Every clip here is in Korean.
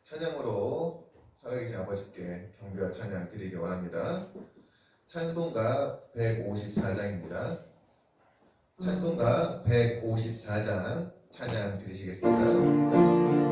찬양으로 살아계신 아버지께 경배와 찬양 드리기 원합니다. 찬송가 154장입니다. 찬송가 154장 찬양 드리시겠습니다.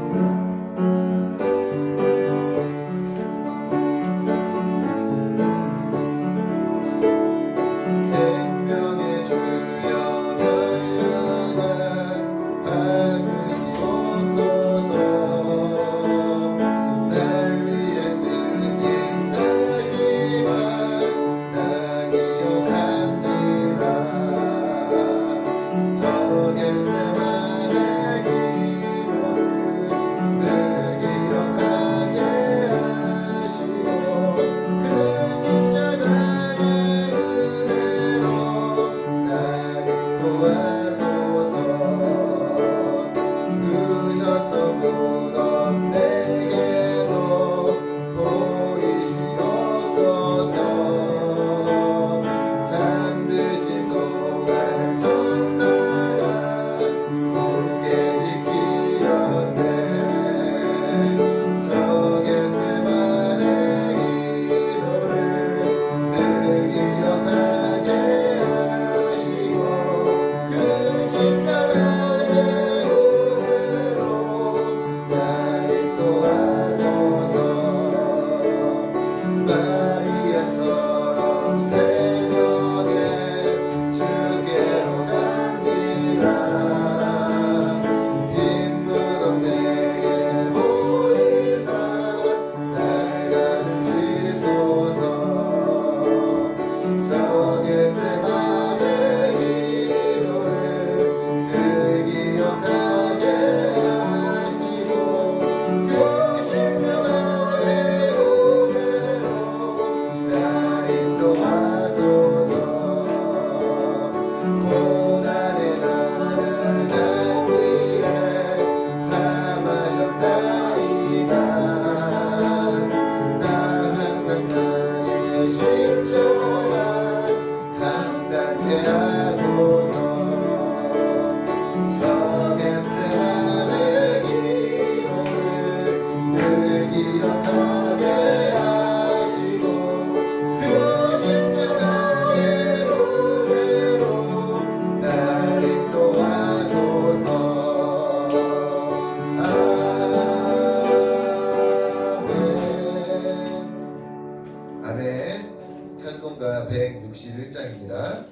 찬송가 161장입니다.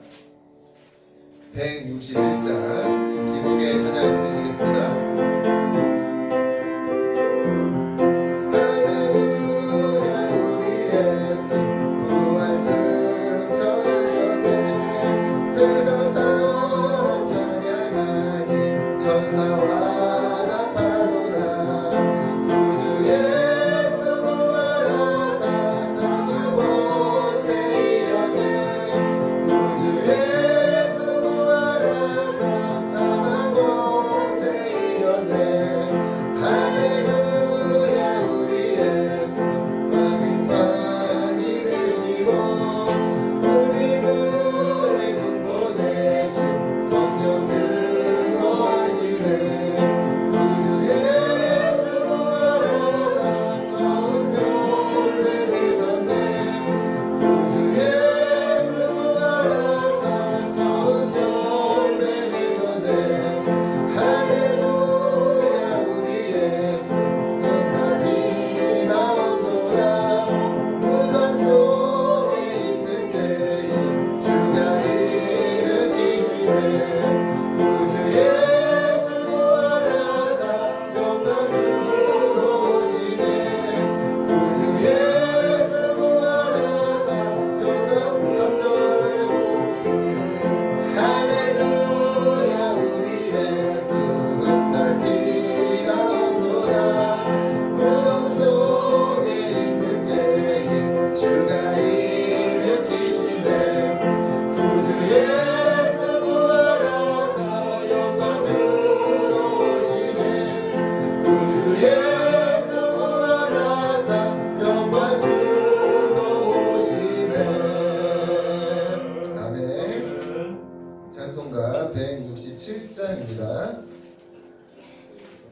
161장 기쁘게 찬양 드리시겠습니다. 구주 예수 부활하사 사망 권세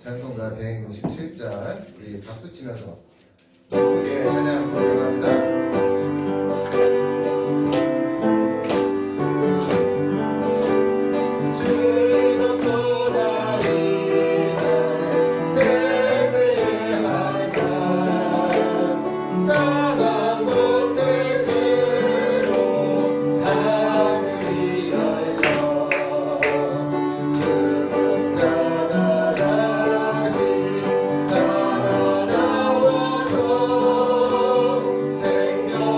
찬송가 167장 우리 박수 치면서 기쁘게 찬양 부르려고 합니다. 생명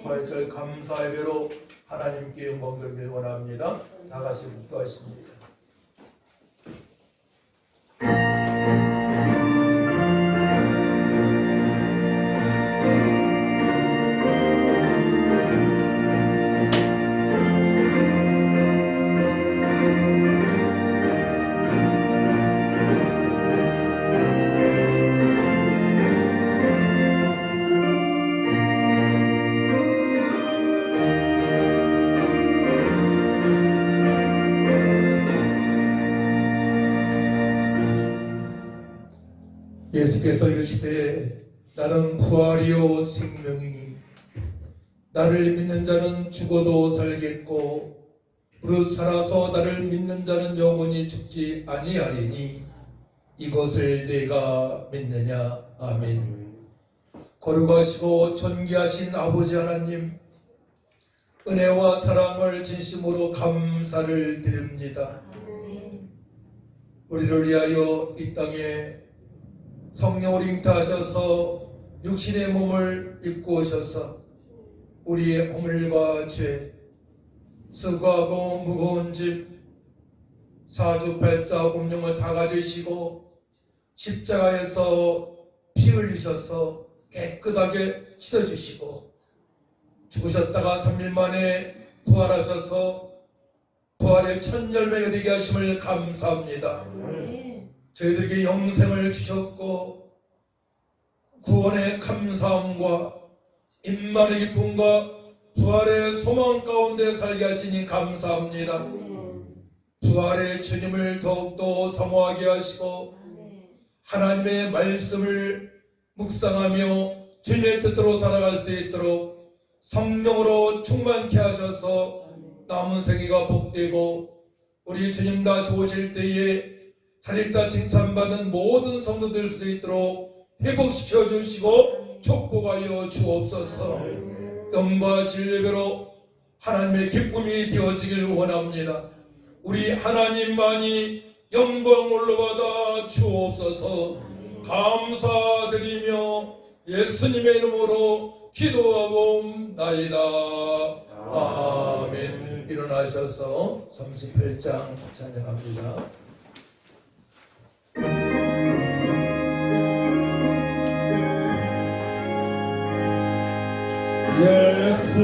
부활절 감사 예배로 하나님께 영광 돌리길 원합니다. 다 같이 묵도하십니다. 예수께서 이르시되 나는 부활이요 생명이니 나를 믿는 자는 죽어도 살겠고 무릇 살아서 나를 믿는 자는 영원히 죽지 아니하리니 이것을 내가 믿느냐. 아멘. 거룩하시고 존귀하신 아버지 하나님, 은혜와 사랑을 진심으로 감사를 드립니다. 우리를 위하여 이 땅에 성령을 잉태하셔서 육신의 몸을 입고 오셔서 우리의 허물과 죄, 수고하고 무거운 짐, 사주팔자 운명을 다 가지시고 십자가에서 피 흘리셔서 깨끗하게 씻어주시고 죽으셨다가 3일 만에 부활하셔서 부활의 첫 열매가 되게 하심을 감사합니다. 저희들에게 영생을 주셨고 구원의 감사함과 임만의 기쁨과 부활의 소망 가운데 살게 하시니 감사합니다. 부활의 주님을 더욱더 사모하게 하시고 하나님의 말씀을 묵상하며 주님의 뜻대로 살아갈 수 있도록 성령으로 충만케 하셔서 남은 생애가 복되고 우리 주님 다 좋으실 때에 자리다 칭찬받는 모든 성도들 수 있도록 회복시켜 주시고 축복하여 주옵소서. 영과 진리배로 하나님의 기쁨이 되어지길 원합니다. 우리 하나님만이 영광 올라받아 주옵소서. 감사드리며 예수님의 이름으로 기도하옵나이다. 아멘. 일어나셔서 38장 찬양합니다. 예수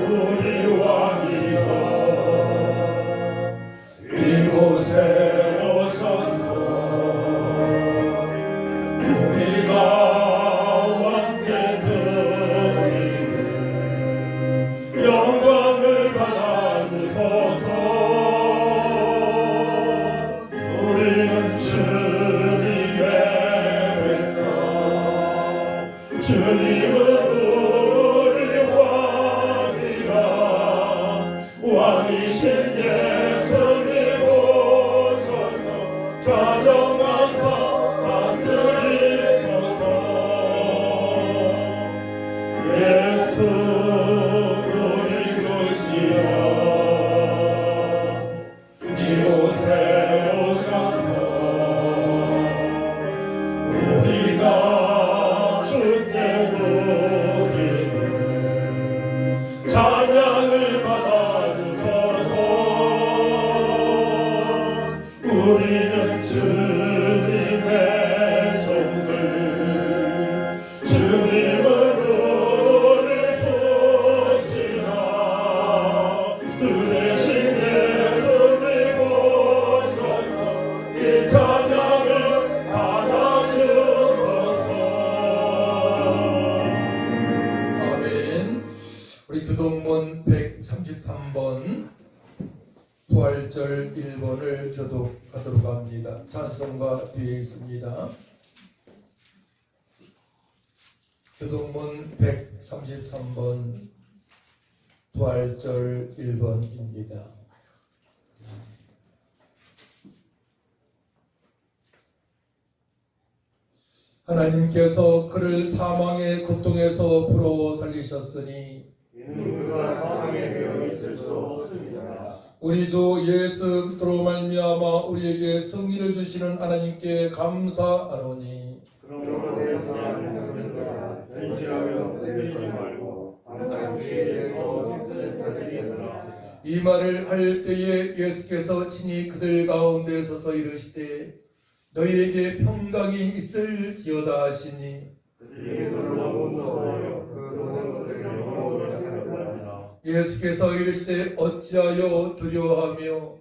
우리 왕이여 이곳에 오셔서 우리가 함께 드리는 영광을 받아주소서. 우리는 주님의 백성, 주님은 왕이신 예수님 오셔서 좌정하사 다스리소서. 예수 우리 주시여 이곳에 오셔서 우리가 주께 드리는 찬양을 받아 우리는 주님의 종들, 주님은 우리 주시나 주 대신 예수님 오셔서 이 찬양을 받아주소서. 아멘. 우리 교동문 133번 부활절 1번을 교독하도록 합니다. 찬송가 뒤에 있습니다. 교동문 133번 부활절 1번입니다. 하나님께서 그를 사망의 고통에서 풀어 살리셨으니 누구가 사망에 배어 있을 수 없습니다. 우리 주 예수 그리스도로 말미암아 우리에게 승리를 주시는 하나님께 감사하노니 그러므로 내 사랑하는 자들아 변심하며 흔들리지 말고 이 말을 할 때에 예수께서 친히 그들 가운데 서서 이르시되 너희에게 평강이 있을지어다 하시니 예수께서 이르시되 어찌하여 두려워하며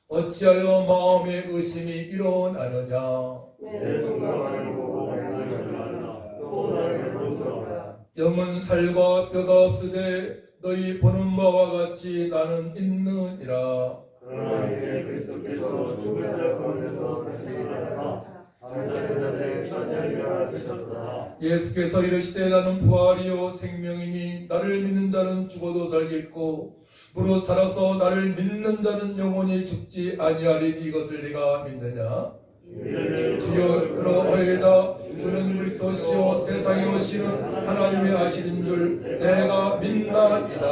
어찌하여 마음에 의심이 일어나느냐. 영은 살과 뼈가 없으되 너희 보는 바와 같이 나는 있느니라. 그러나 이제 그리스도께서 죽은 자 가운데서 다시 살아서 잠자는 자들의 선자이라 되셨도다. 예수께서 이르시되 나는 부활이요 생명이니 나를 믿는 자는 죽어도 살겠고 무릇 살아서 나를 믿는 자는 영원히 죽지 아니하리니 이것을 네가 믿느냐. 주여 그러하리이다. 주는 그리스도시요 세상에 오시는 하나님의 아시는 줄 내가 믿나이다.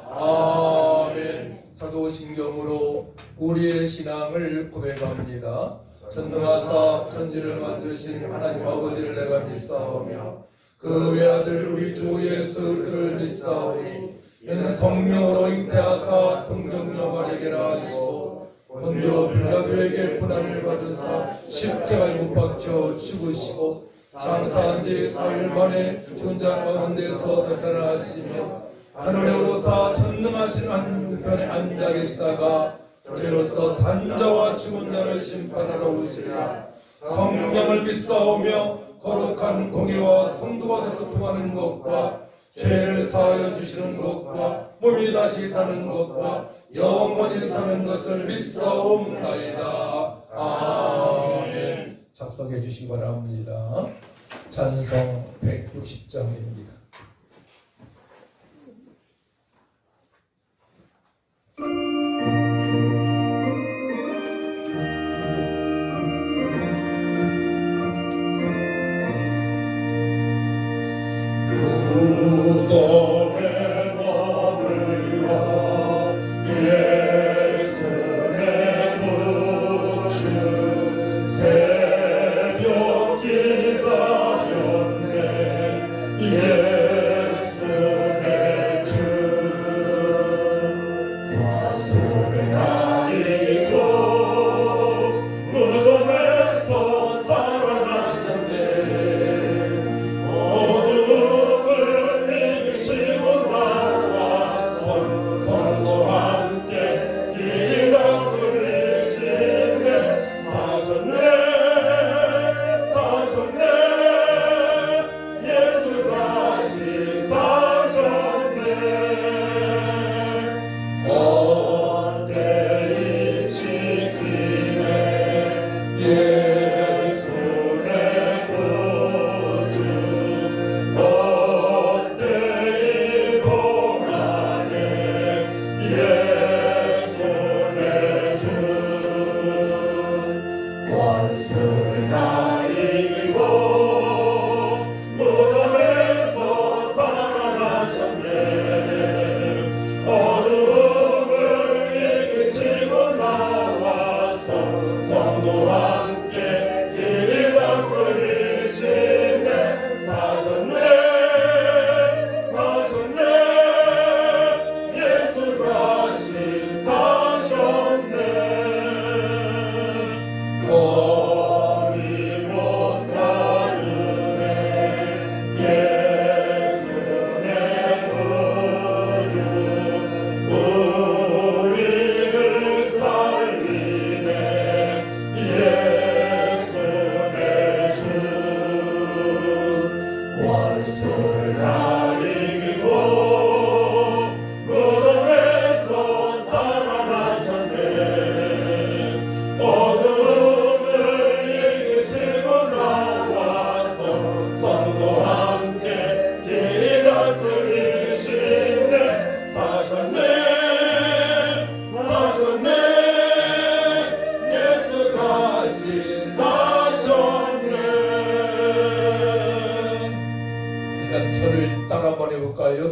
아멘. 사도신경으로 우리의 신앙을 고백합니다. 전능하사 천지를 만드신 하나님 아버지를 내가 믿사오며 그 외아들 우리 주 예수 그리스도를 믿사오니 이는 성령으로 잉태하사 동정녀 마리아에게나 하시고 본디오 빌라도에게 고난을 받으사 십자가에 못 박혀 죽으시고 장사한 지 사흘 만에 죽은 자 가운데서 나타나시며 하늘에 오르사 전능하신 우편에 앉아 계시다가 저로서 산자와 죽은 자를 심판하러 오시리라. 성령을 믿사오며 거룩한 공의와 성도가 서로 통하는 것과 죄를 사하여 주시는 것과 몸이 다시 사는 것과 영원히 사는 것을 믿사옵나이다. 아멘. 작성해 주시기 바랍니다. 찬송 160장입니다.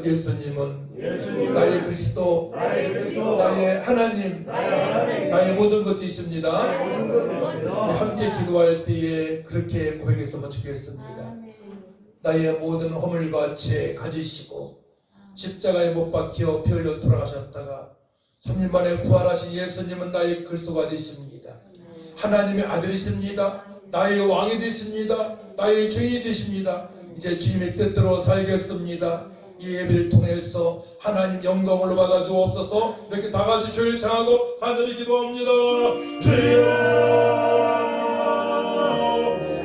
예수님은 나의 그리스도, 나의 하나님, 나의 모든 것이십니다. 함께 기도할 때에 그렇게 고백했으면 좋겠습니다. 나의 모든 허물과 죄 가지시고 십자가에 못 박혀 피 흘려 돌아가셨다가 3일 만에 부활하신 예수님은 나의 그리스도가 되십니다. 하나님의 아들이십니다. 나의 왕이 되십니다. 나의 주인이 되십니다. 이제 주님의 뜻대로 살겠습니다. 이 예배를 통해서 하나님 영광을 받아 주옵소서. 이렇게 다 같이 주를 찬양하고 간절히 기도합니다. 주여,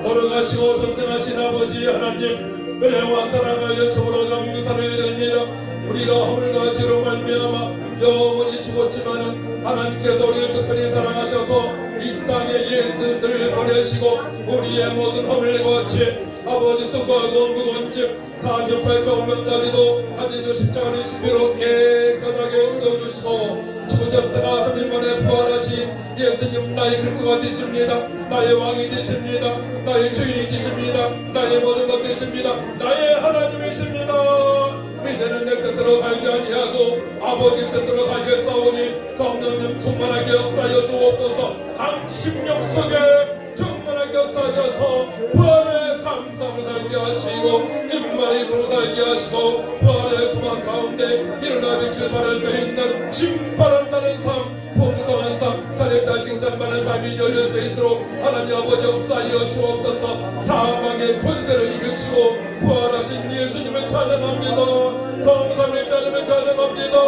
걸어가시고 전능하신 아버지 하나님, 은혜와 사랑을 연속으로 감사를 드립니다. 우리가 허물과 죄로 말미암아 영원히 죽었지만은 하나님께서 우리를 특별히 사랑하셔서 이 땅에 예수들을 보내시고 우리의 모든 허물과 죄, 아버지 수고하고 무거운 죄 48조명까지도 가지고 십자가를 십피로 깨끗하게 씻어주시고 죽으셨다가 3일 만에 부활하신 예수님 나의 그리스도가 되십니다. 나의 왕이 되십니다. 나의 주인이 되십니다. 나의 모든 것 되십니다. 나의 하나님이십니다. 이제는 내 뜻대로 살지 아니하고 아버지 뜻대로 살겠사오니 성령님 충만하게 역사하여 주옵소서. 당신력 속에 충만하게 역사하셔서 부활의 감사를 살게 하시고 입만의 힘으로 살게 하시고 부활의 소망 가운데 일어나 빛을 발할 수 있는 신바람나는 삶, 풍성한 삶, 잘했다 칭찬받는 삶이 열릴 수 있도록 하나님 아버지 역사하여 주옵소서. 사망의 권세를 이기시고 부활하신 예수님을 찬양합니다. 성삼일 찬양을 찬양합니다.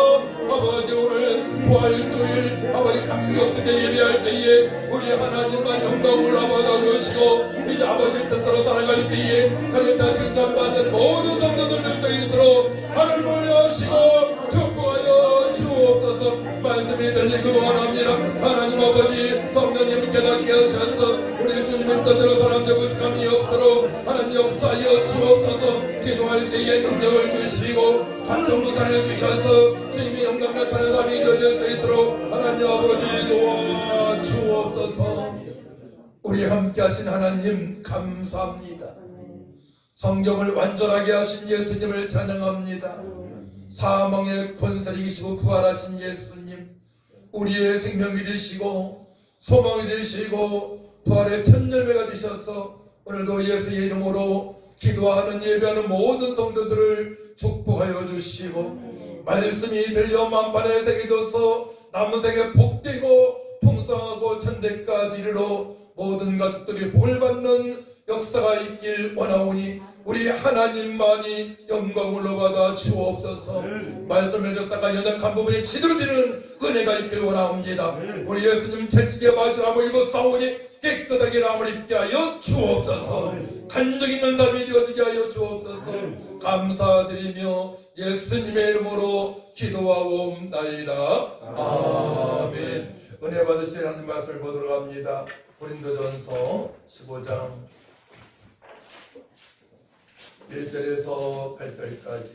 아버지 오늘 부활주일 아버지 감격스럽게 예배할 때에 우리 하나님만 영광을 받아 주시고 이제 아버지 뜻대로 살아갈 때에 잘했다 칭찬받는 모든 성도들 될 수 있도록 하늘 몰려하시고 축복하여 주옵소서. 말씀이 들리고 원합니다. 하나님 아버지 성령님 깨닫게 하셔서 우리 주님의 뜻대로 사람되고 감이 없도록 하나님 역사하여 주옵소서. 기도할 때에 능력을 주시고 감정부사를 주셔서 주님의 영광 나타나는 삶이 되어질 수 있도록 하나님 아버지 도와 주옵소서. 우리 함께 하신 하나님 감사합니다. 성경을 완전하게 하신 예수님을 찬양합니다. 사망의 권세를 이기시고 부활하신 예수님, 우리의 생명이 되시고 소망이 되시고 부활의 첫 열매가 되셔서 오늘도 예수의 이름으로 기도하는 예배하는 모든 성도들을 축복하여 주시고 말씀이 들려 만반의 새겨져서 남은 생에 복되고 풍성하고 천대까지 이르러 모든 가족들이 복을 받는 역사가 있길 원하오니 우리 하나님만이 영광을 받아 주옵소서. 말씀을 듣다가 연약한 부분이 제대로 되는 은혜가 있길 원하옵니다. 우리 예수님 채찍에 맞은 암을 입어 싸우니 깨끗하게 암을 입게 하여 주옵소서. 간적 있는 삶이 되어지게 하여 주옵소서. 감사드리며 예수님의 이름으로 기도하옵나이다. 아멘. 은혜 받으실 하나님 말씀을 보도록 합니다. 고린도전서 15장 1절에서 8절까지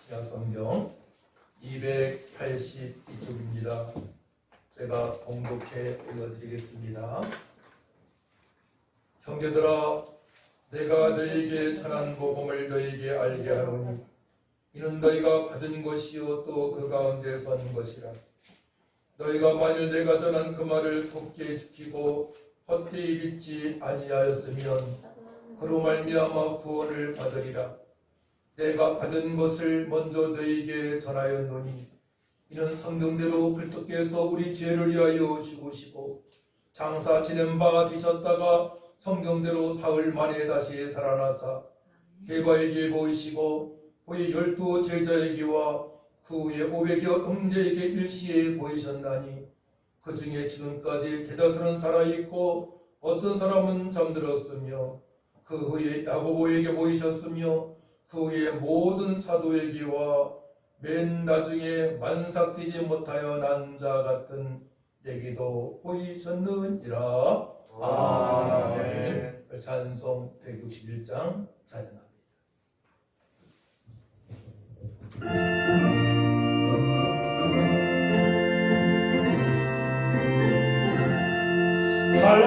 신약성경 282쪽입니다. 제가 봉독해 읽어드리겠습니다. 형제들아, 내가 너희에게 전한 복음을 너희에게 알게 하노니 이는 너희가 받은 것이요 또 그 가운데 선 것이라. 너희가 만일 내가 전한 그 말을 굳게 지키고 헛되이 믿지 아니하였으면 그로 말미암아 구원을 받으리라. 내가 받은 것을 먼저 너희에게 전하였노니 이는 성경대로 그리스도께서 우리 죄를 위하여 죽으시고 장사 지낸 바 되셨다가 성경대로 사흘 만에 다시 살아나사 게바에게 보이시고 후에 12 제자에게와 그 후에 500여 형제에게 일시에 보이셨나니 그 중에 지금까지 대다수는 살아있고 어떤 사람은 잠들었으며 그 후에 야고보에게 보이셨으며 그 후에 모든 사도에게와 맨 나중에 만삭되지 못하여 난 자 같은 내게도 보이셨느니라. 아멘. 찬송 161장 찬양합니다.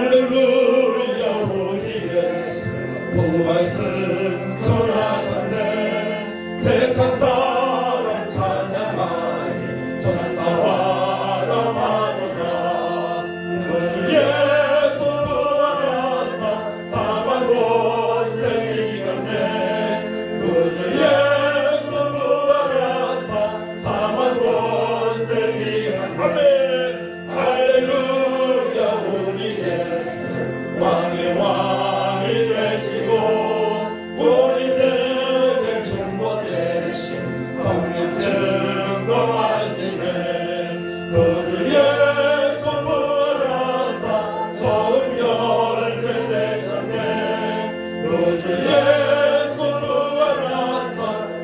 할렐루야 우리 예수 부활승 전하셨네. 세상 사람 찬양하니 전사와라 하노라. 그주 예수 부활하사 사망 권세 이겼네. 그주 예수 부활하사 순종하시네 그 주의 선물하사 처음 열매 되셨네 그 주의 선물하사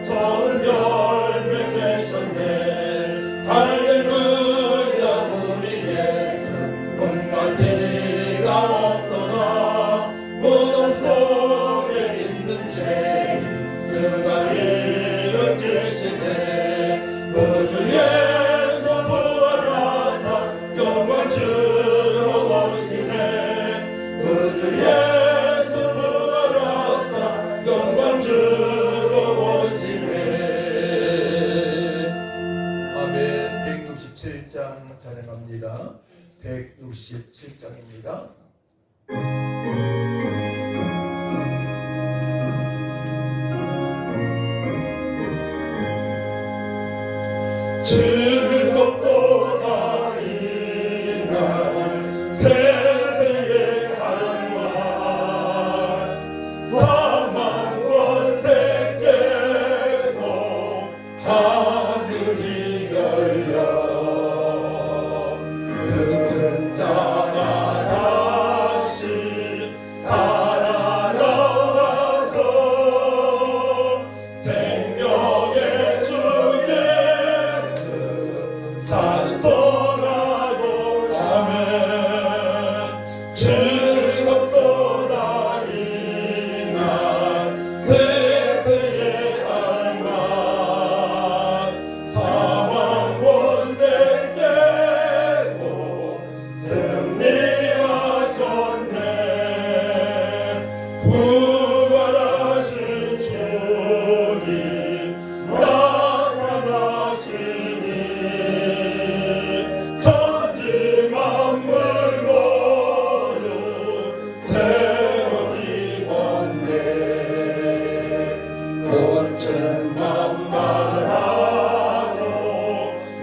처음 열매 되셨네 할렐루야 우리 예수 온갖 죄가 없도다 무덤 속에 있는 죄인 그가 일으키시네 그 주의 선물하사 영광 주러 오시네 그 주의 선물하사 영광 주러 오시네 아멘 167장 찬양합니다 167장입니다 즐겁도다 이날 세세의 할말 사망 권세 깨고 하늘이 열려 그분 자가 다시 살아나가서 생명의 주 예수 찬송하고 아멘 즐겁도다 이날 세세의 할말 사망 권세 깨고 승리하셨네 부활하신 주님 나타나시니 천지 만물 모두 새롭게 걷네 꽃은 만만하고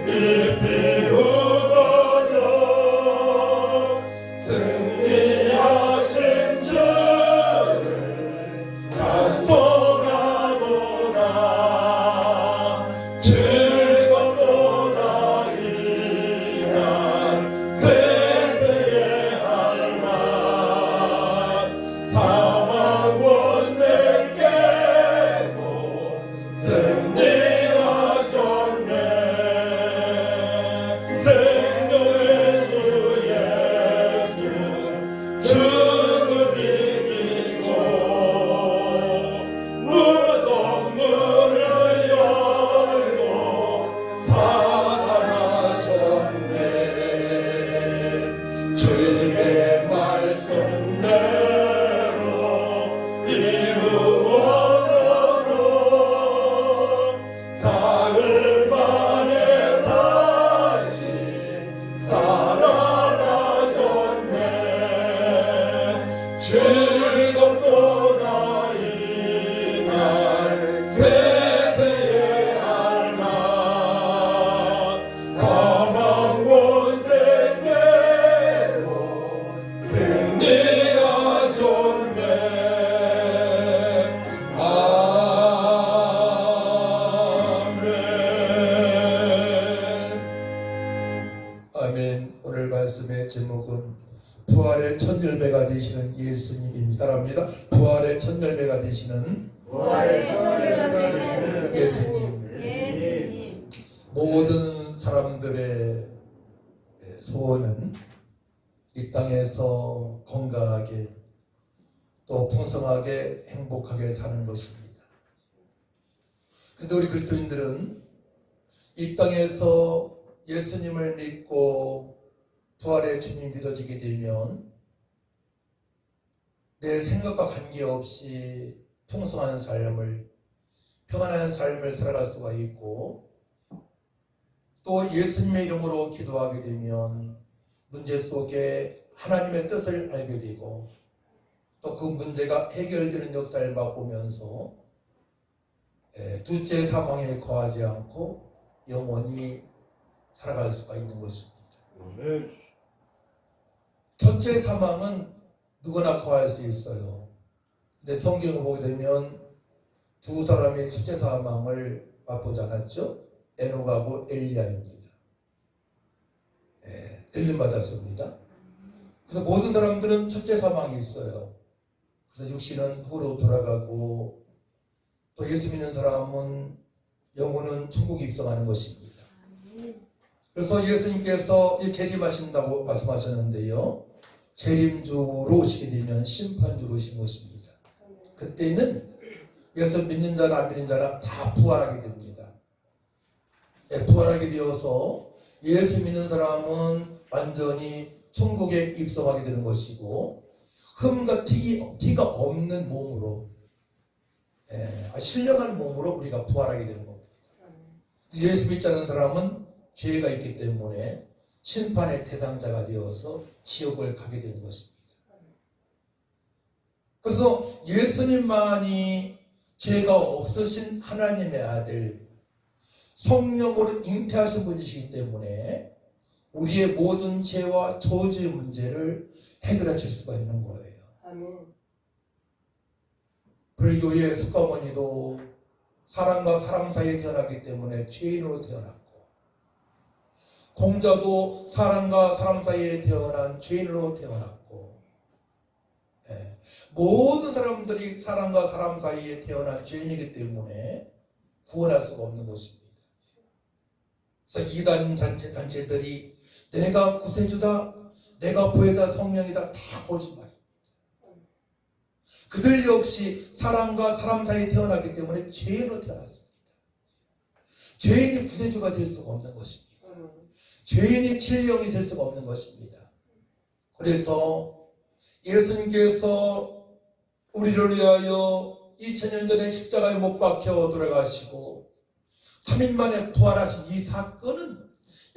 잎이 우거져 승리하신 주를 찬송하도다 즐겁도다 이날 세세의 할말 사망 권세 깨고 승리하셨네 생명의 주 예수 죽음 이기고 무덤 문을 열고 살아나셨네 주의 말씀대로 이루어져서 사흘 만에 다시 살아나셨네 즐겁도다 이날 세세의 할말 사망 권세 깨고 승리하셨네 아멘 아멘 오늘 말씀의 제목은 부활의 첫 열매가 되시는 예수님입니다. 합니다. 부활의 첫 열매가 되시는 예수님. 모든 사람들의 소원은 이 땅에서 건강하게 또 풍성하게 행복하게 사는 것입니다. 근데 우리 그리스도인들은 이 땅에서 예수님을 믿고 부활의 주님 믿어지게 되면 내 생각과 관계없이 풍성한 삶을 평안한 삶을 살아갈 수가 있고 또 예수님의 이름으로 기도하게 되면 문제 속에 하나님의 뜻을 알게 되고 또 그 문제가 해결되는 역사를 맛보면서 둘째 사망에 거하지 않고 영원히 살아갈 수가 있는 것입니다. 첫째 사망은 누구나 거할 수 있어요. 근데 성경을 보게 되면 두 사람이 첫째 사망을 맛보지 않았죠? 에녹하고 엘리야입니다. 들림받았습니다. 그래서 모든 사람들은 첫째 사망이 있어요. 그래서 육신은 흙으로 돌아가고 또 예수 믿는 사람은 영혼은 천국에 입성하는 것입니다. 그래서 예수님께서 재림하신다고 말씀하셨는데요. 재림주로 오시게 되면 심판주로 오신 것입니다. 그때는 예수 믿는 자나 안 믿는 자나 다 부활하게 됩니다. 부활하게 되어서 예수 믿는 사람은 완전히 천국에 입성하게 되는 것이고 흠과 티가 없는 몸으로 신령한 몸으로 우리가 부활하게 되는 겁니다. 예수 믿지 않는 사람은 죄가 있기 때문에 심판의 대상자가 되어서 지옥을 가게 되는 것입니다. 그래서 예수님만이 죄가 없으신 하나님의 아들 성령으로 잉태하신 분이시기 때문에 우리의 모든 죄와 저주의 문제를 해결하실 수가 있는 거예요. 아멘. 불교의 석가모니도 사람과 사람 사이에 태어났기 때문에 죄인으로 태어났고 공자도 사람과 사람 사이에 태어난 죄인으로 태어났고 모든 사람들이 사람과 사람 사이에 태어난 죄인이기 때문에 구원할 수가 없는 것입니다. 그래서 이단 단체들이 내가 구세주다, 내가 보혜사 성령이다 다 거짓말입니다. 그들 역시 사람과 사람 사이에 태어났기 때문에 죄인으로 태어났습니다. 죄인이 구세주가 될 수가 없는 것입니다. 죄인이 진리형이 될 수가 없는 것입니다. 그래서 예수님께서 우리를 위하여 2000년 전에 십자가에 못 박혀 돌아가시고 3일 만에 부활하신 이 사건은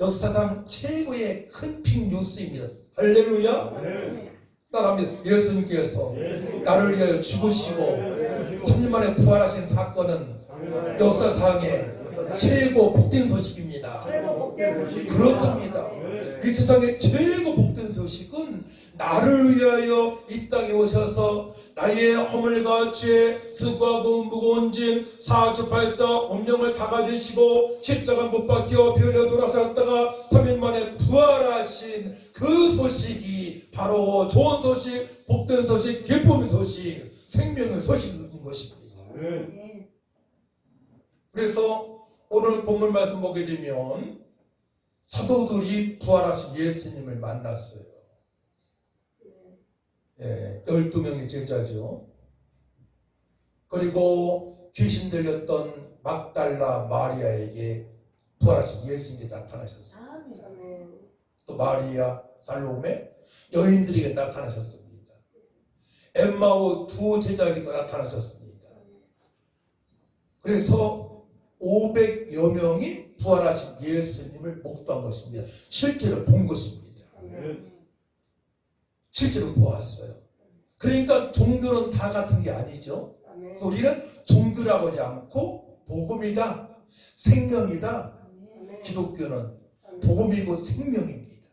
역사상 최고의 큰 픽뉴스입니다. 할렐루야. 따라합니다. 예수님께서 나를 위하여 죽으시고 3일 만에 부활하신 사건은 역사상의 최고 복된 소식입니다. 그렇습니다. 이 세상의 최고 복된 소식은 나를 위하여 이 땅에 오셔서 나의 허물과 죄, 수고하고 무거운 짐, 사주팔자, 운명을 다 가지시고 십자가 못 박혀 피 흘려 돌아섰다가 3일 만에 부활하신 그 소식이 바로 좋은 소식, 복된 소식, 기쁨의 소식, 생명의 소식인 것입니다. 그래서 오늘 본문 말씀 보게 되면 사도들이 부활하신 예수님을 만났어요. 12명의 제자죠. 그리고 귀신 들렸던 막달라 마리아에게 부활하신 예수님이 나타나셨어요. 또 마리아, 살로메 여인들에게 나타나셨습니다. 엠마오 두 제자에게도 나타나셨습니다. 그래서 500여 명이 부활하신 예수님을 목도한 것입니다. 실제로 본 것입니다. 실제로 보았어요. 그러니까 종교는 다 같은 게 아니죠. 그래서 우리는 종교라고 하지 않고 복음이다, 생명이다. 기독교는 복음이고 생명입니다.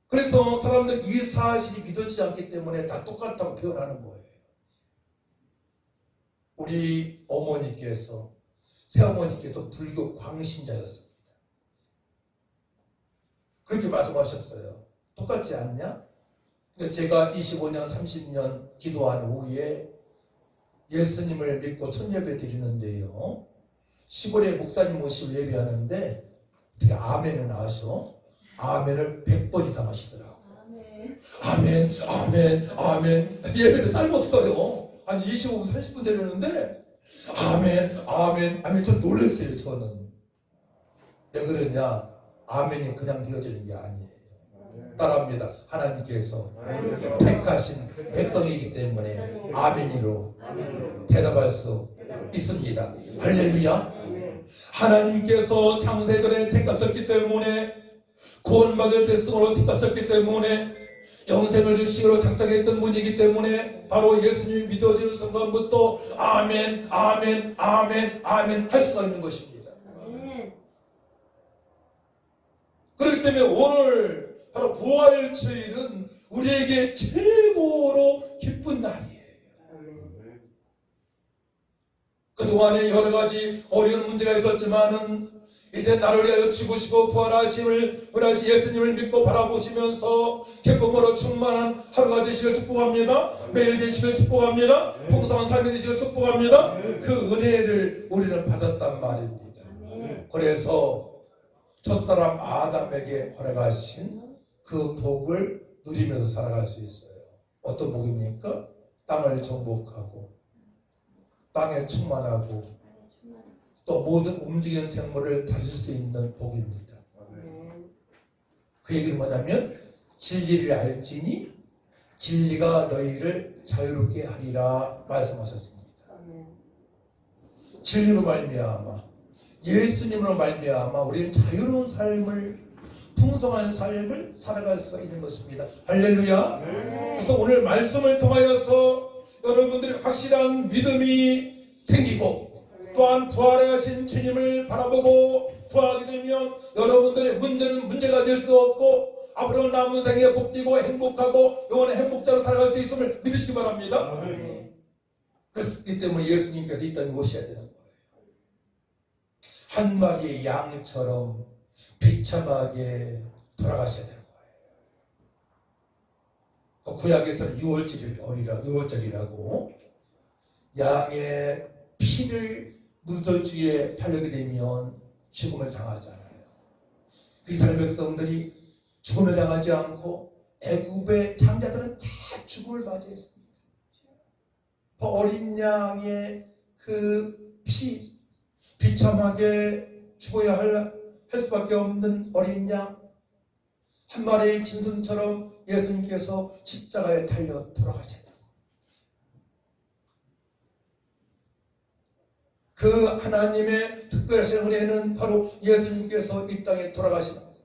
그래서 사람들 이 사실이 믿어지지 않기 때문에 다 똑같다고 표현하는 거예요. 우리 어머니께서, 새어머니께서 불교 광신자였습니다. 그렇게 말씀하셨어요. 똑같지 않냐? 제가 25년, 30년 기도한 후에 예수님을 믿고 천예배 드리는데요. 시골에 목사님 모시고 예배하는데 어떻게 아멘을 하셔? 아멘을 100번 이상 하시더라고요. 아멘, 아멘, 아멘. 예배도 짧았어요. 한 25분, 30분 되려는데 아멘, 아멘, 아멘. 좀 놀랐어요, 저는. 왜 그러냐? 아멘이 그냥 되어지는 게 아니에요. 따라합니다. 하나님께서 택하신 백성이기 때문에 아멘이로 대답할 수 있습니다. 할렐루야. 하나님께서 창세전에 택하셨기 때문에 구원받을 백성으로 택하셨기 때문에 영생을 주시기로 작정했던 분이기 때문에 바로 예수님이 믿어지는 순간부터 아멘, 아멘, 아멘, 아멘 할 수가 있는 것입니다. 그렇기 때문에 오늘 바로 부활주일은 우리에게 최고로 기쁜 날이에요. 그동안에 여러 가지 어려운 문제가 있었지만은 이제 나를 위하여 죽으시고 부활하심을 은하신 예수님을 믿고 바라보시면서 기쁨으로 충만한 하루가 되시길 축복합니다. 매일 되시길 축복합니다. 풍성한 삶이 되시길 축복합니다. 그 은혜를 우리는 받았단 말입니다. 그래서 첫사람 아담에게 허락하신 그 복을 누리면서 살아갈 수 있어요. 어떤 복입니까? 땅을 정복하고 땅에 충만하고 또 모든 움직이는 생물을 다스릴 수 있는 복입니다. 그 얘기는 뭐냐면 진리를 알지니 진리가 너희를 자유롭게 하리라 말씀하셨습니다. 진리로 말미암아 예수님으로 말미암아 우리는 자유로운 삶을 풍성한 삶을 살아갈 수가 있는 것입니다. 할렐루야. 그래서 오늘 말씀을 통하여서 여러분들이 확실한 믿음이 생기고 또한 부활하신 주님을 바라보고 부활하게 되면 여러분들의 문제는 문제가 될 수 없고 앞으로 남은 생에 복되고 행복하고 영원의 행복자로 살아갈 수 있음을 믿으시기 바랍니다. 그렇기 때문에 예수님께서 이 땅에 오셔야 되는 거예요. 한 마리의 양처럼 비참하게 돌아가셔야 되는 거예요. 구약에서는 유월절이라고 양의 피를 문설주에 팔려게 되면 죽음을 당하잖아요. 그 이스라엘 백성들이 죽음을 당하지 않고 애굽의 장자들은 다 죽음을 맞이했습니다. 어린 양의 그 피, 비참하게 죽어야 할 수밖에 없는 어린 양, 한 마리의 짐승처럼 예수님께서 십자가에 달려 돌아가셨다. 그 하나님의 특별하신 은혜는 바로 예수님께서 이 땅에 돌아가신 겁니다.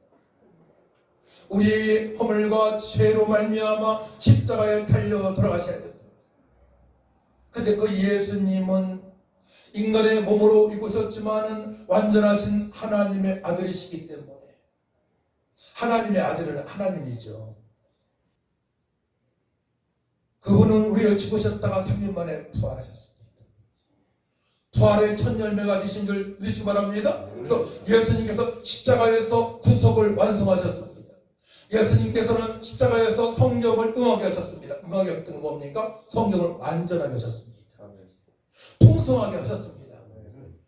우리 허물과 죄로 말미암아 십자가에 달려 돌아가셔야 됩니다. 근데 그 예수님은 인간의 몸으로 입으셨지만은 완전하신 하나님의 아들이시기 때문에 하나님의 아들은 하나님이죠. 그분은 우리를 죽으셨다가 3일 만에 부활하셨습니다. 부활의 첫 열매가 되신 줄 믿으시기 바랍니다. 그래서 예수님께서 십자가에서 구속을 완성하셨습니다. 예수님께서는 십자가에서 성경을 응하게 하셨습니다. 응하게 했던 건 뭡니까? 성경을 완전하게 하셨습니다. 풍성하게 하셨습니다.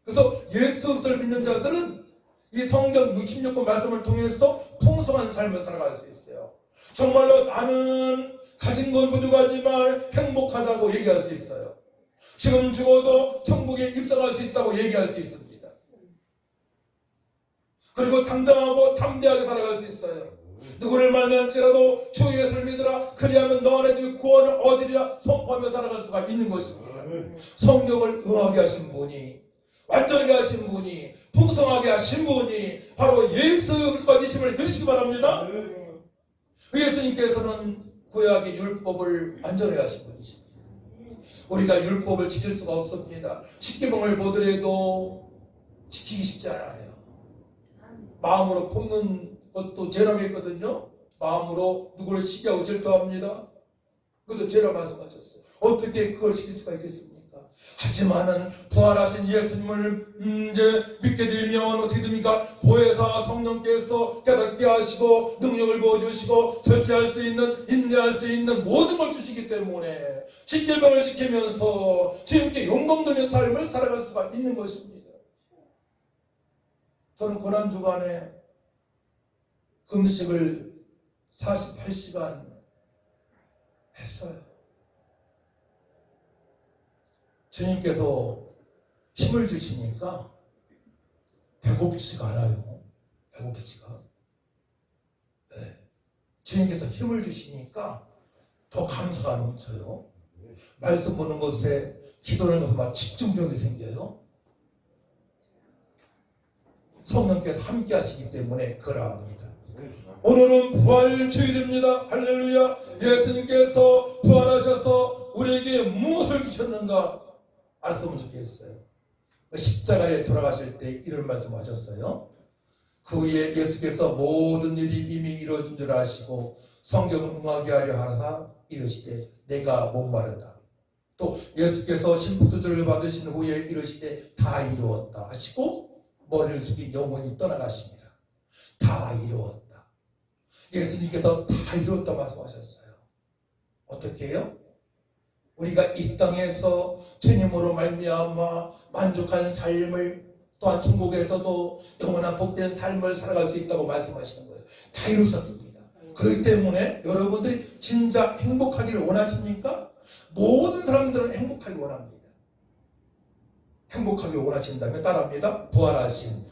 그래서 예수 그리스도를 믿는 자들은 이 성경 66권 말씀을 통해서 풍성한 삶을 살아갈 수 있어요. 정말로 나는 가진 건 부족하지만 행복하다고 얘기할 수 있어요. 지금 죽어도 천국에 입성할 수 있다고 얘기할 수 있습니다. 그리고 당당하고 담대하게 살아갈 수 있어요. 누구를 만날지라도 주 예수를 믿으라 그리하면 너 안에 지금 구원을 얻으리라 선포하며 살아갈 수가 있는 것입니다. 성경을 응하게 하신 분이, 완전하게 하신 분이, 풍성하게 하신 분이 바로 예수 그리스도이심을 믿으시기 바랍니다. 예수님께서는 구약의 율법을 완전하게 하신 분이십니다. 우리가 율법을 지킬 수가 없습니다. 십계명을 보더라도 지키기 쉽지 않아요. 마음으로 품는 것도 죄라고 했거든요. 마음으로 누구를 시기하고 질투합니다. 그래서 죄라 말씀하셨어요. 어떻게 그걸 지킬 수가 있겠습니까? 하지만은 부활하신 예수님을 이제 믿게 되면 어떻게 됩니까? 보혜사 성령께서 깨닫게 하시고 능력을 부어주시고 절제할 수 있는, 인내할 수 있는 모든 걸 주시기 때문에 십계명을 지키면서 주님께 영광 돌리는 삶을 살아갈 수가 있는 것입니다. 저는 고난주간에 금식을 48시간 했어요. 주님께서 힘을 주시니까 배고프지가 않아요. 배고프지가. 네. 주님께서 힘을 주시니까 더 감사가 넘쳐요. 말씀 보는 것에, 기도하는 것에 막 집중력이 생겨요. 성령께서 함께 하시기 때문에 그러합니다. 오늘은 부활 주일입니다. 할렐루야. 예수님께서 부활하셔서 우리에게 무엇을 주셨는가 알았으면 좋겠어요. 십자가에 돌아가실 때 이런 말씀 하셨어요. 그 후에 예수께서 모든 일이 이미 이루어진 줄 아시고 성경을 응하게 하려 하사 이르시되 내가 목마르다. 또 예수께서 신부들을 받으신 후에 이르시되 다 이루었다 하시고 머리를 숙이 영원히 떠나가십니다. 다 이루었다. 예수님께서 다 이루었다 말씀하셨어요. 어떻게 해요? 우리가 이 땅에서 주님으로 말미암아 만족한 삶을, 또한 천국에서도 영원한 복된 삶을 살아갈 수 있다고 말씀하시는 거예요. 다 이루셨습니다. 그렇기 때문에 여러분들이 진짜 행복하기를 원하십니까? 모든 사람들은 행복하기 원합니다. 행복하기 원하신다면 따라합니다. 부활하신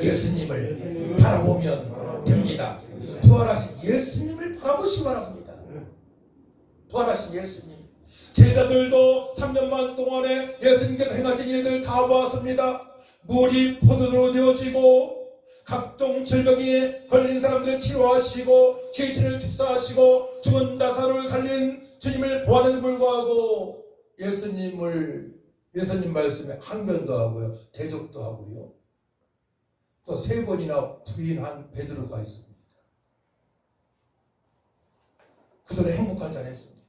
예수님을 바라보면 됩니다. 부활하신 예수님을 바라보시기 바랍니다. 부활하신 예수님. 제자들도 3년 반 동안에 예수님께서 행하신 일들 다 보았습니다. 물이 포도주로 되어지고 각종 질병에 걸린 사람들을 치료하시고 지친을 축사하시고 죽은 나사로를 살린 주님을 보았는데 불구하고 예수님 말씀에 항변도 하고요, 대적도 하고요, 또 3번이나 부인한 베드로가 있습니다. 그들은 행복하지 않았습니다.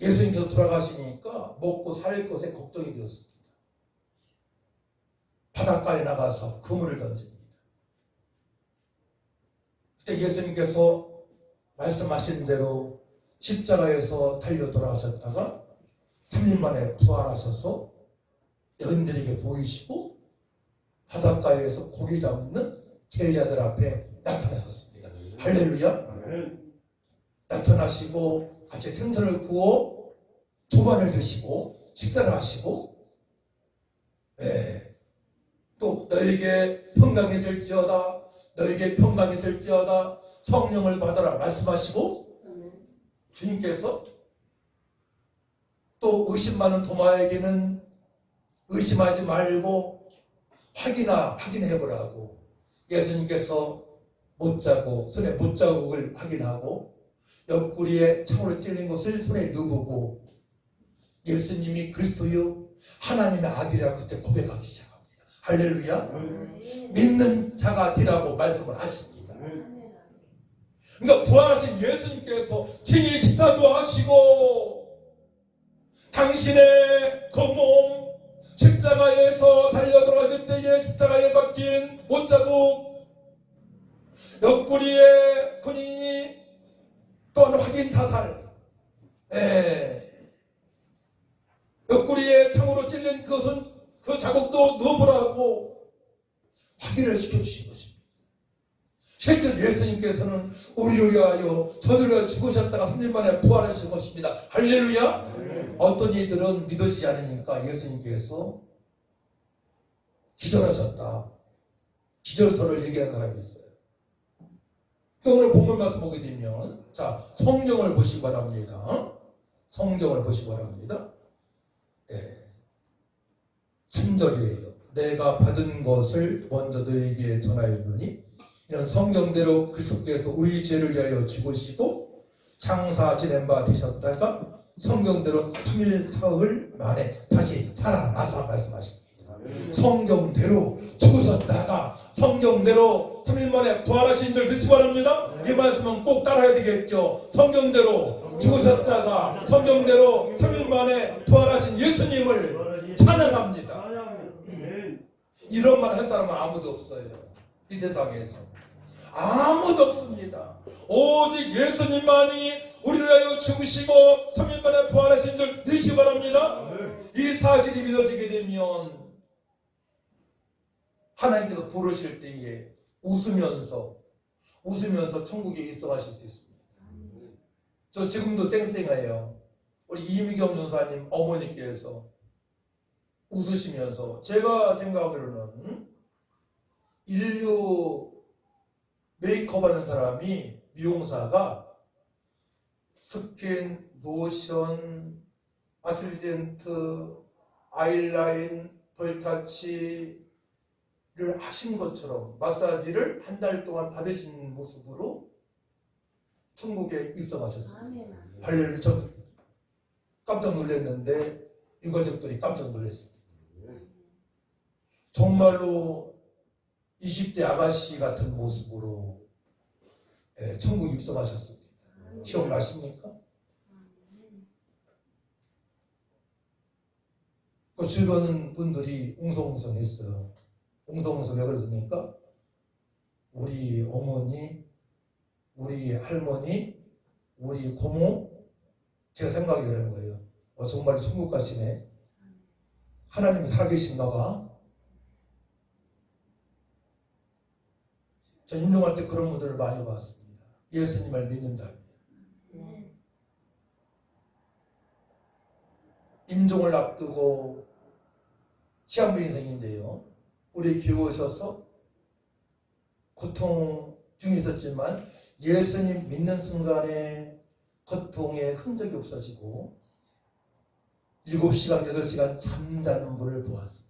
예수님께서 돌아가시니까 먹고 살 것에 걱정이 되었습니다. 바닷가에 나가서 그물을 던집니다. 그때 예수님께서 말씀하신 대로 십자가에서 달려 돌아가셨다가 3일 만에 부활하셔서 여인들에게 보이시고 바닷가에서 고기 잡는 제자들 앞에 나타나셨습니다. 할렐루야. 나타나시고 같이 생선을 구워 조반을 드시고 식사를 하시고, 또 너에게 평강이 있을지어다, 너에게 평강이 있을지어다, 성령을 받아라 말씀하시고, 주님께서 또 의심 많은 도마에게는 의심하지 말고 확인해보라고 예수님께서 못자고 손에 못자국을 확인하고 옆구리에 창으로 찔린 것을 손에 넣어보고 예수님이 그리스도요 하나님의 아들이라 그때 고백하기 시작합니다. 할렐루야. 믿는 자가 되라고 말씀을 하십니다. 그러니까 부활하신 예수님께서 친히 식사도 하시고 당신의 그 몸 십자가에서 달려 들어가실 때에 십자가에 박힌 못자국, 옆구리에 근인이, 또한 확인 사살, 옆구리에 창으로 찔린 그 자국도 넣어보라고 확인을 시켜주신 것입니다. 실제 예수님께서는 우리를 위하여 저들을 위하여 죽으셨다가 3일 만에 부활하신 것입니다. 할렐루야. 어떤 이들은 믿어지지 않으니까 예수님께서 기절하셨다, 기절설을 얘기하는 사람이 있어요. 또 오늘 본문 말씀 보게 되면, 자, 성경을 보시기 바랍니다. 성경을 보시기 바랍니다. 3절이에요. 내가 받은 것을 먼저 너에게 전하였느니, 이런 성경대로 그리스도께서 우리 죄를 위하여 죽으시고 장사 지낸 바 되셨다가 성경대로 3일 사흘 만에 다시 살아나서 말씀하십니다. 성경대로 죽으셨다가 성경대로 3일 만에 부활하신 줄 믿으시기 바랍니다. 이 말씀은 꼭 따라야 되겠죠. 성경대로 죽으셨다가 성경대로 3일 만에 부활하신 예수님을 찬양합니다. 이런 말 할 사람은 아무도 없어요. 이 세상에서 아무도 없습니다. 오직 예수님만이 우리를 위하여 죽으시고 3일 만에 부활하신 줄 믿으시기 바랍니다. 이 사실이 믿어지게 되면 하나님께서 부르실 때에 웃으면서 천국에 입성하실 수 있습니다. 저 지금도 쌩쌩해요. 우리 이미경 전사님 어머니께서 웃으시면서, 제가 생각하기로는 인류 메이크업 하는 사람이, 미용사가 스킨, 로션, 아스리젠트, 아이라인, 볼타치를 하신 것처럼 마사지를 한 달 동안 받으신 모습으로 천국에 입성하셨습니다. 할렐루야. 저 깜짝 놀랐는데 유가족들이 깜짝 놀랐습니다. 정말로 20대 아가씨 같은 모습으로 천국 입성하셨습니다. 기억나십니까? 그 주변 분들이 웅성웅성했어요. 웅성웅성 왜 그랬습니까? 우리 어머니, 우리 할머니, 우리 고모, 제가 생각이 그런 거예요. 정말 천국 가시네. 하나님이 살아계신가 봐. 저 임종할 때 그런 분들을 많이 봤습니다. 예수님을 믿는다면. 임종을 앞두고 시한부 인생인데요. 우리 교회 오셔서 고통 중에 있었지만 예수님 믿는 순간에 고통의 흔적이 없어지고 7시간, 8시간 잠자는 분을 보았습니다.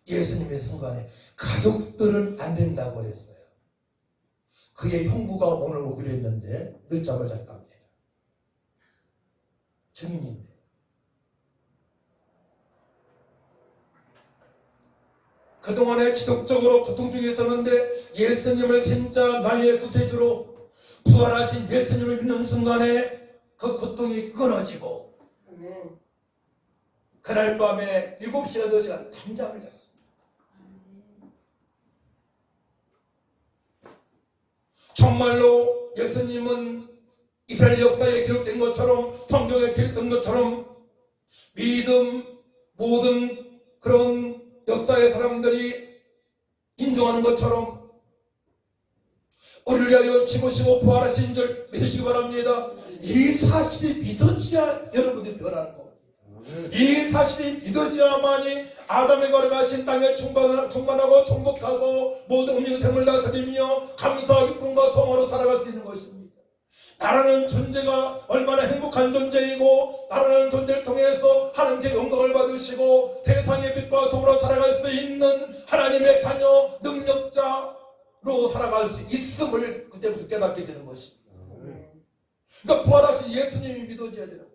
예수님의 순간에 가족들은 안 된다고 그랬어요. 그의 형부가 오늘 오기로 했는데 늦잠을 잤답니다. 증인인데. 그동안에 지속적으로 고통 중에 있었는데 예수님을 진짜 나의 구세주로 부활하신 예수님을 믿는 순간에 그 고통이 끊어지고 그날 밤에 7시간, 8시간 잠잠을 잤습니다. 정말로 예수님은 이스라엘 역사에 기록된 것처럼 성경에 기록된 것처럼 믿음 모든 그런 역사의 사람들이 인정하는 것처럼 우리를 위하여 죽으시고 부활하신 줄 믿으시기 바랍니다. 이 사실이 믿어지야 여러분들이 변하는 겁니다. 이 사실이 믿어지야만이 아담의 걸어가신 땅을 충만하고 정복하고 모든 음식생을 다스리며 감사와 기쁨과 소망으로 살아갈 수 있는 것입니다. 나라는 존재가 얼마나 행복한 존재이고 나라는 존재를 통해서 하나님께 영광을 받으시고 세상의 빛과 소금으로 살아갈 수 있는 하나님의 자녀 능력자로 살아갈 수 있음을 그때부터 깨닫게 되는 것입니다. 그러니까 부활하신 예수님이 믿어져야 되는 거예요.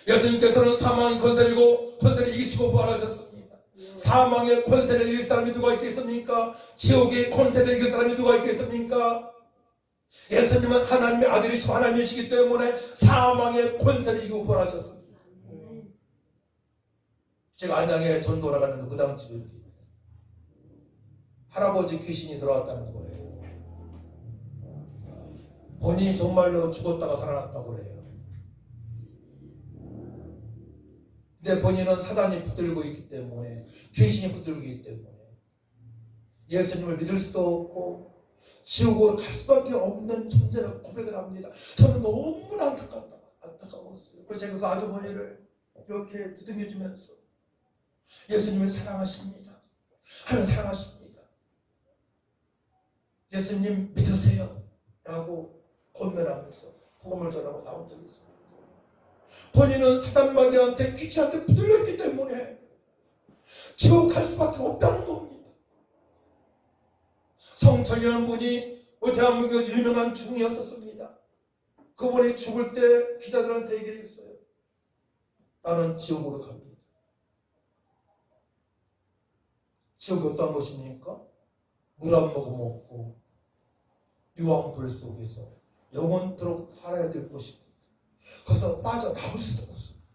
예수님께서는 사망의 권세이고 권세를 이기시고 부활하셨습니다. 사망의 권세를 이길 사람이 누가 있겠습니까? 지옥의 권세를 이길 사람이 누가 있겠습니까? 예수님은 하나님의 아들이시고 하나님이시기 때문에 사망의 권세를 이기고 부활하셨습니다. 제가 안양에 전도를 가는데 무당집에 할아버지 귀신이 들어왔다는 거예요. 본인이 정말로 죽었다가 살아났다고 그래요. 근데 본인은 사단이 붙들고 있기 때문에 귀신이 붙들고 있기 때문에 예수님을 믿을 수도 없고 지옥으로 갈 수밖에 없는 존재라고 고백을 합니다. 저는 너무나 안타까웠어요. 그래서 제가 그 아주머니를 이렇게 두둥겨주면서 예수님을 사랑하십니다. 하나님 사랑하십니다. 예수님 믿으세요. 라고 권면하면서 복음을 전하고 나온 적이 있습니다. 본인은 사단마귀한테 귀신한테 붙들렸기 때문에 지옥 갈 수밖에 없다는 겁니다. 성철이라는 분이 우리 대한민국에서 유명한 중이었었습니다. 그분이 죽을 때 기자들한테 얘기를 했어요. 나는 지옥으로 갑니다. 지옥이 어떤 것입니까? 물 한 모금 먹고 유황불 속에서 영원토록 살아야 될 것입니다. 거기서 빠져나올 수도 없습니다.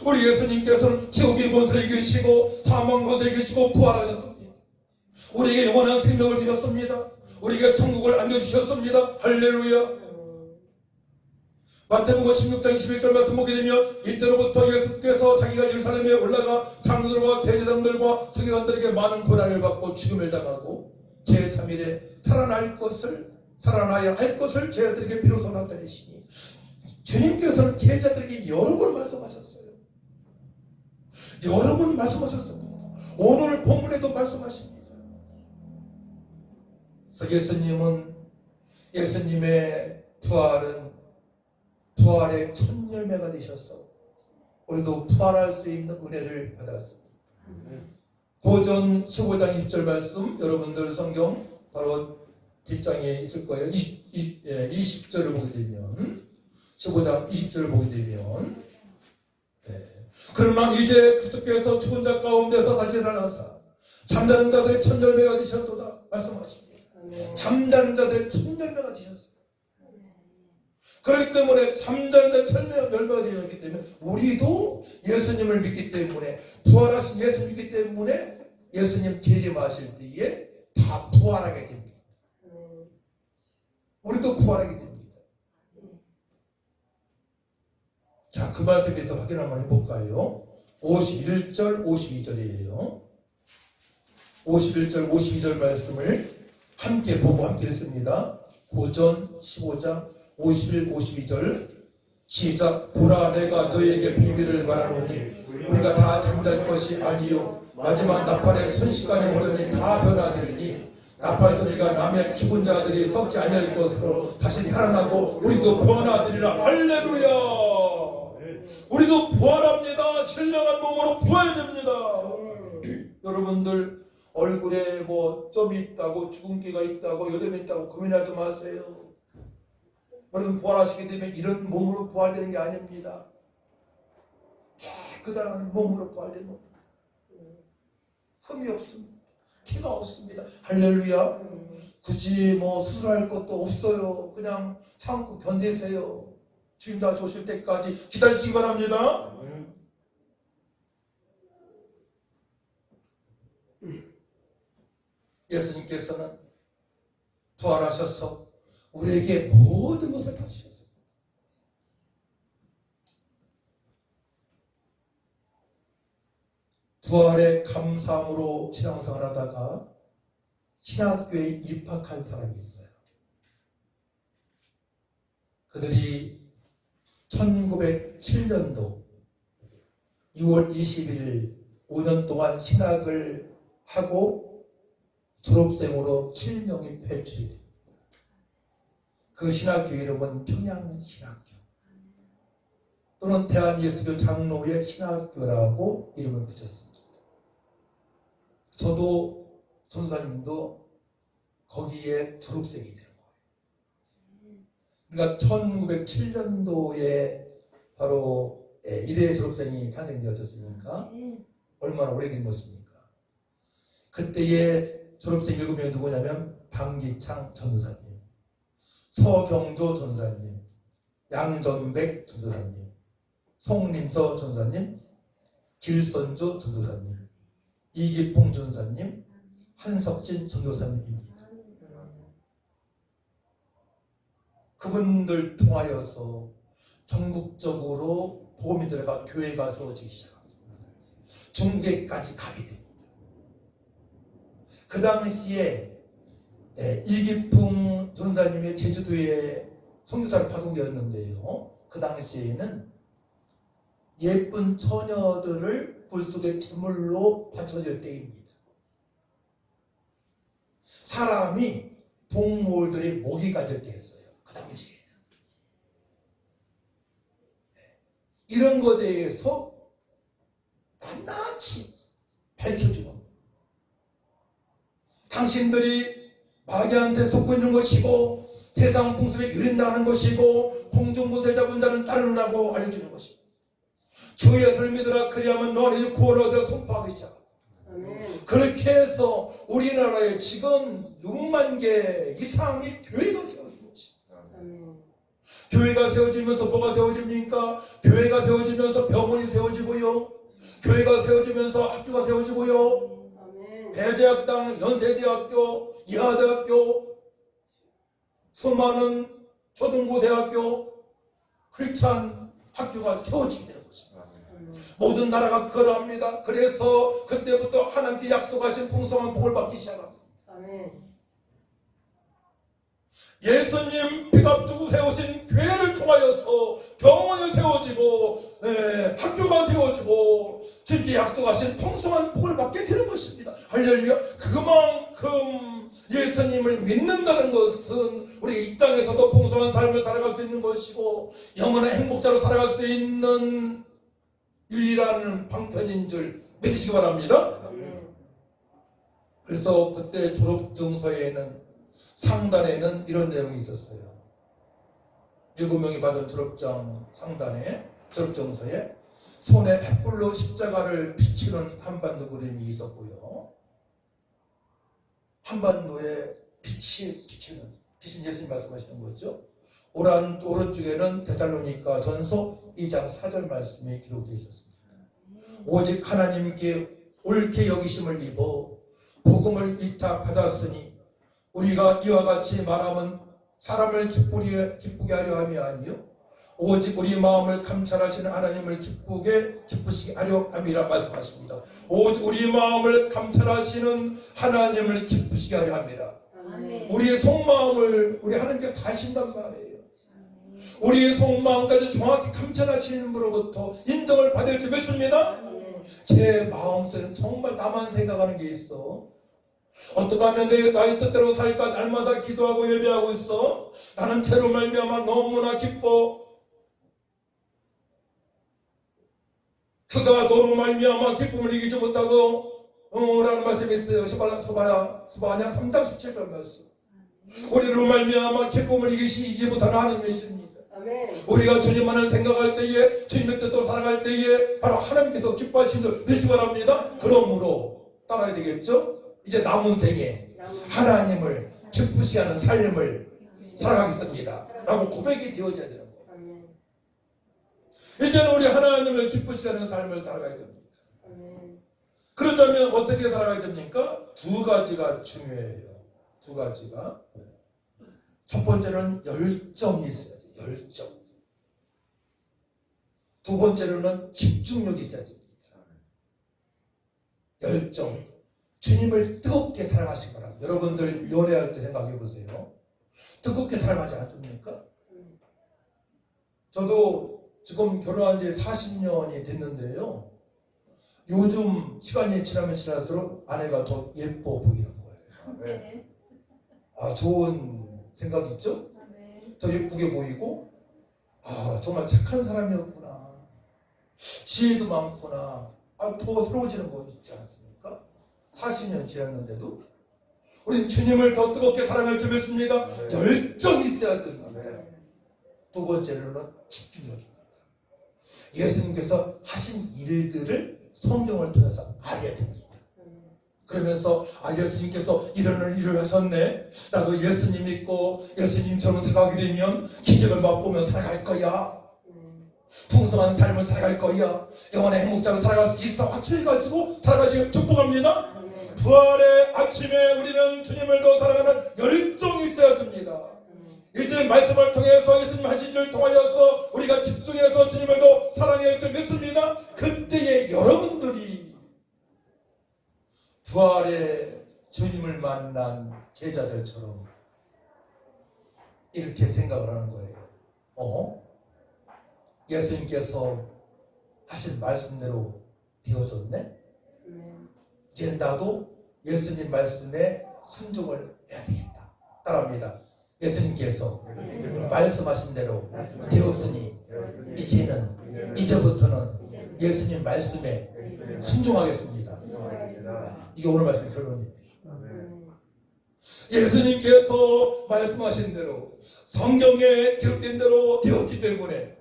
우리 예수님께서는 지옥의 권세를 이기시고 사망 권세를 이기시고 부활하셨습니다. 우리에게 영원한 생명을 주셨습니다. 우리에게 천국을 안겨주셨습니다. 할렐루야. 마태복음 16장 21절 말씀 보게 되면 이때로부터 예수께서 자기가 예루살렘에 올라가 장로들과 대제사장들과 서기관들에게 많은 고난을 받고 죽음을 당하고 제3일에 살아나야 할 것을 제자들에게 비로소 나타내시니 주님께서는 제자들에게 여러 번 말씀하셨어요. 여러 번 말씀하셨습니다. 오늘 본문에도 말씀하십니다. 그래서 예수님의 부활의 첫 열매가 되셔서 우리도 부활할 수 있는 은혜를 받았습니다. 고전 15장 20절 말씀 여러분들 성경 바로 뒷장에 있을 거예요. 20절을 보게 되면 15장 20절을 보게 되면 그러나 이제 그리스도께서 죽은 자 가운데서 다시 일어나사 잠자는 자들의 첫 열매가 되셨도다 말씀하십니다. 잠자는 자들의 첫 열매가 되셨습니다. 그렇기 때문에 3절 열매가 되었기 때문에 우리도 예수님을 믿기 때문에 부활하신 예수 믿기 때문에 예수님 재림하실 때에 다 부활하게 됩니다. 우리도 부활하게 됩니다. 자, 그 말씀에서 확인 한번 해볼까요? 51절 52절이에요. 51절 52절 말씀을 함께 보고 함께 읽습니다. 고전 15장 51, 52절 시작. 보라 내가 너에게 비밀을 말하노니 우리가 다 잠잘 것이 아니요 마지막 나팔의 순식간에 오르니 다 변화되리니 나팔 소리가 남의 죽은 자들이 썩지 아니할 것으로 다시 살아나고 우리도 변화되리라. 할렐루야. 우리도 부활합니다. 신령한 몸으로 부활됩니다. 여러분들 얼굴에 뭐 점이 있다고 주근깨가 있다고 여드름이 있다고 고민하지 마세요. 여러분 부활하시게 되면 이런 몸으로 부활되는 게 아닙니다. 깨끗한 몸으로 부활되는 겁니다. 흠이 없습니다. 티가 없습니다. 할렐루야. 굳이 뭐 수술할 것도 없어요. 그냥 참고 견디세요. 주님 다 오실 때까지 기다리시기 바랍니다. 예수님께서는 부활하셔서 우리에게 모든 것을 다 주셨습니다. 부활의 감사함으로 신앙생활 하다가 신학교에 입학한 사람이 있어요. 그들이 1907년도 6월 20일 5년 동안 신학을 하고 졸업생으로 7명이 배출이 됩니다. 그 신학교 이름은 평양신학교 또는 대한예수교 장로의 신학교라고 이름을 붙였습니다. 저도 전사님도 거기에 졸업생이 되는 거예요. 그러니까 1907년도에 바로 1회 졸업생이 탄생되었으니까 얼마나 오래된 것입니까? 그때의 졸업생 7명이 누구냐면 방기창 전사님, 서경조 전사님, 양전백 전사님, 송림서 전사님, 길선조 전도사님, 이기봉 전사님, 한석진 전도사님입니다. 그분들 통하여서 전국적으로 복음이 들어가 교회가 세워지기 시작합니다. 중계까지 가게 됩니다. 그 당시에 이기풍 전사님의 제주도에 선교사를 파송되었는데요. 그 당시에는 예쁜 처녀들을 굴 속에 제물로 바쳐질 때입니다. 사람이 동물들이 목이 가질 때였어요. 그 당시에는. 이런 것에 대해서 낱낱이 밝혀주는 겁니다. 당신들이 마귀한테 속고 있는 것이고 세상 풍습에 유린당하는 것이고 공중곳을 잡은 자는 따르라고 알려주는 것입니다. 주 예수를 믿으라 그리하면 너희를 구원을 얻어 선포하기 시작합니다. 그렇게 해서 우리나라에 지금 6만 개 이상의 교회가 세워진 것입니다. 교회가 세워지면서 뭐가 세워집니까? 교회가 세워지면서 병원이 세워지고요. 교회가 세워지면서 학교가 세워지고요. 배대학당, 연세대학교, 이하대학교, 수많은 초등부대학교, 크리스찬 학교가 세워지게 되는 것입니다. 모든 나라가 그걸 합니다. 그래서 그때부터 하나님께 약속하신 풍성한 복을 받기 시작합니다. 예수님 피가 주고 세우신 교회를 통하여서 병원이 세워지고 학교가 세워지고 주님께 약속하신 풍성한 복을 받게 되는 것입니다. 할렐루야. 그만큼 예수님을 믿는다는 것은 우리가 이 땅에서도 풍성한 삶을 살아갈 수 있는 것이고 영원한 행복자로 살아갈 수 있는 유일한 방편인 줄 믿으시기 바랍니다. 그래서 그때 졸업증서에는 상단에는 이런 내용이 있었어요. 7명이 받은 졸업장 상단에 졸업증서에 손에 횃불로 십자가를 비추는 한반도 그림이 있었고요. 한반도에 빛이 비추는, 빛은 예수님 말씀하시는 거죠. 오른쪽에는 데살로니가 전서 2장 4절 말씀이 기록되어 있었습니다. 오직 하나님께 옳게 여기심을 입어 복음을 위탁받았으니 우리가 이와 같이 말하면 사람을 기쁘게 하려 함이 아니요 오직 우리 마음을 감찰하시는 하나님을 기쁘시게 하려 함이라 말씀하십니다. 오직 우리 마음을 감찰하시는 하나님을 기쁘시게 하려 함이라. 우리의 속마음을 우리 하나님께 다 아신단 말이에요. 우리의 속마음까지 정확히 감찰하시는 분으로부터 인정을 받을 줄 믿습니다. 제 마음속에는 정말 나만 생각하는 게 있어. 어떻게 하면 내 나의 뜻대로 살까 날마다 기도하고 예배하고 있어. 나는 죄로 말미암아 너무나 기뻐. 그가 너로 말미암아 기쁨을 이기지 못하고 라는 말씀이 있어요. 스바냐 3장 17절 말씀. 우리로 말미암아 기쁨을 이기지 못하는 하나님이십니다. 우리가 주님만을 생각할 때에 주님의 뜻대로 살아갈 때에 바로 하나님께서 기뻐하시는 줄 믿으시기 바랍니다. 그러므로 따라야 되겠죠? 이제 남은 생에 하나님을 기쁘시게 하는 삶을 살아가겠습니다 라고 고백이 되어져야 되는 거예요. 이제는 우리 하나님을 기쁘시게 하는 삶을 살아가야 됩니다. 그렇다면 어떻게 살아가야 됩니까? 두 가지가 중요해요. 두 가지가. 첫 번째는 열정이 있어야 돼요. 열정. 두 번째로는 집중력이 있어야 됩니다. 열정. 주님을 뜨겁게 사랑하시기 바랍니다. 여러분들 연애할 때 생각해 보세요. 뜨겁게 사랑하지 않습니까? 저도 지금 결혼한 지 40년이 됐는데요. 요즘 시간이 지나면 지날수록 아내가 더 예뻐 보이는 거예요. 아, 좋은 생각 있죠? 더 예쁘게 보이고, 아, 정말 착한 사람이었구나. 지혜도 많구나. 아, 더 새로워지는 거 있지 않습니까? 40년 지났는데도 우리 주님을 더 뜨겁게 사랑할 줄 믿습니다. 열정이 있어야 됩니다. 두 번째로는 집중력입니다. 예수님께서 하신 일들을 성경을 통해서 알아야 됩니다. 그러면서 예수님께서 이런 일을 하셨네. 나도 예수님 믿고 예수님처럼 살아가게 되면 기적을 맛보며 살아갈 거야. 풍성한 삶을 살아갈 거야. 영원의 행복자로 살아갈 수 있어. 확실히 가지고 살아가시길 축복합니다. 부활의 아침에 우리는 주님을 더 사랑하는 열정이 있어야 됩니다. 이제 말씀을 통해서 예수님 하신 일을 통하여서 우리가 집중해서 주님을 더 사랑해야 할 줄 믿습니다. 그때에 여러분들이 부활의 주님을 만난 제자들처럼 이렇게 생각을 하는 거예요. 예수님께서 하신 말씀대로 되어졌네? 이제 나도 예수님 말씀에 순종을 해야 되겠다. 따라합니다. 예수님께서 말씀하신 대로 되었으니 이제부터는 예수님 말씀에 순종하겠습니다. 이게 오늘 말씀 결론입니다. 예수님께서 말씀하신 대로 성경에 기록된 대로 되었기 때문에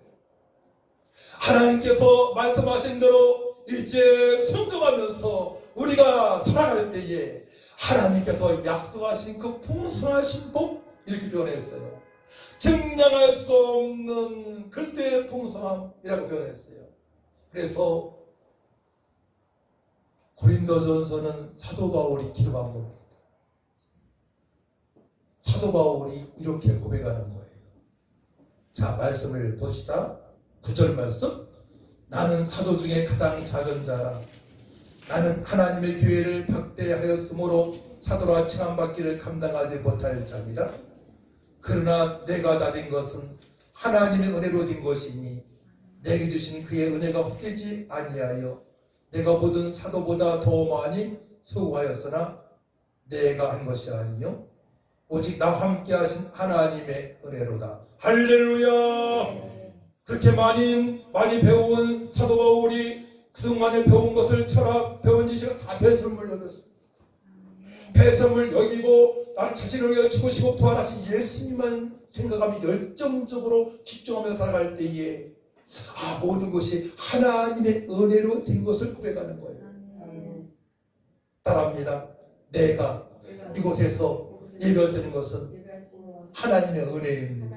하나님께서 말씀하신 대로 이제 순종하면서 우리가 살아갈 때에 하나님께서 약속하신 그 풍성하신 복 이렇게 표현했어요. 증량할 수 없는 그때의 풍성함이라고 표현했어요. 그래서 고린도전서는 사도 바울이 기록한 겁니다. 사도 바울이 이렇게 고백하는 거예요. 자, 말씀을 봅시다. 9절 말씀. 나는 사도 중에 가장 작은 자라. 나는 하나님의 교회를 박대하였으므로 사도라 칭함받기를 감당하지 못할 자니라. 그러나 내가 다 된 것은 하나님의 은혜로 된 것이니 내게 주신 그의 은혜가 헛되지 아니하여 내가 모든 사도보다 더 많이 수고하였으나 내가 한 것이 아니요 오직 나와 함께 하신 하나님의 은혜로다. 할렐루야. 그렇게 많이 배운 사도 바울이 그동안에 배운 것을 철학, 배운 지식을 다 배설물 여겼습니다. 배설물 여기고 나는 자신을 위해 죽으시고 부활하신 예수님만 생각하며 열정적으로 집중하며 살아갈 때에 모든 것이 하나님의 은혜로 된 것을 고백하는 거예요. 따라합니다. 내가 이곳에서 예배드리는 것은 하나님의 은혜입니다.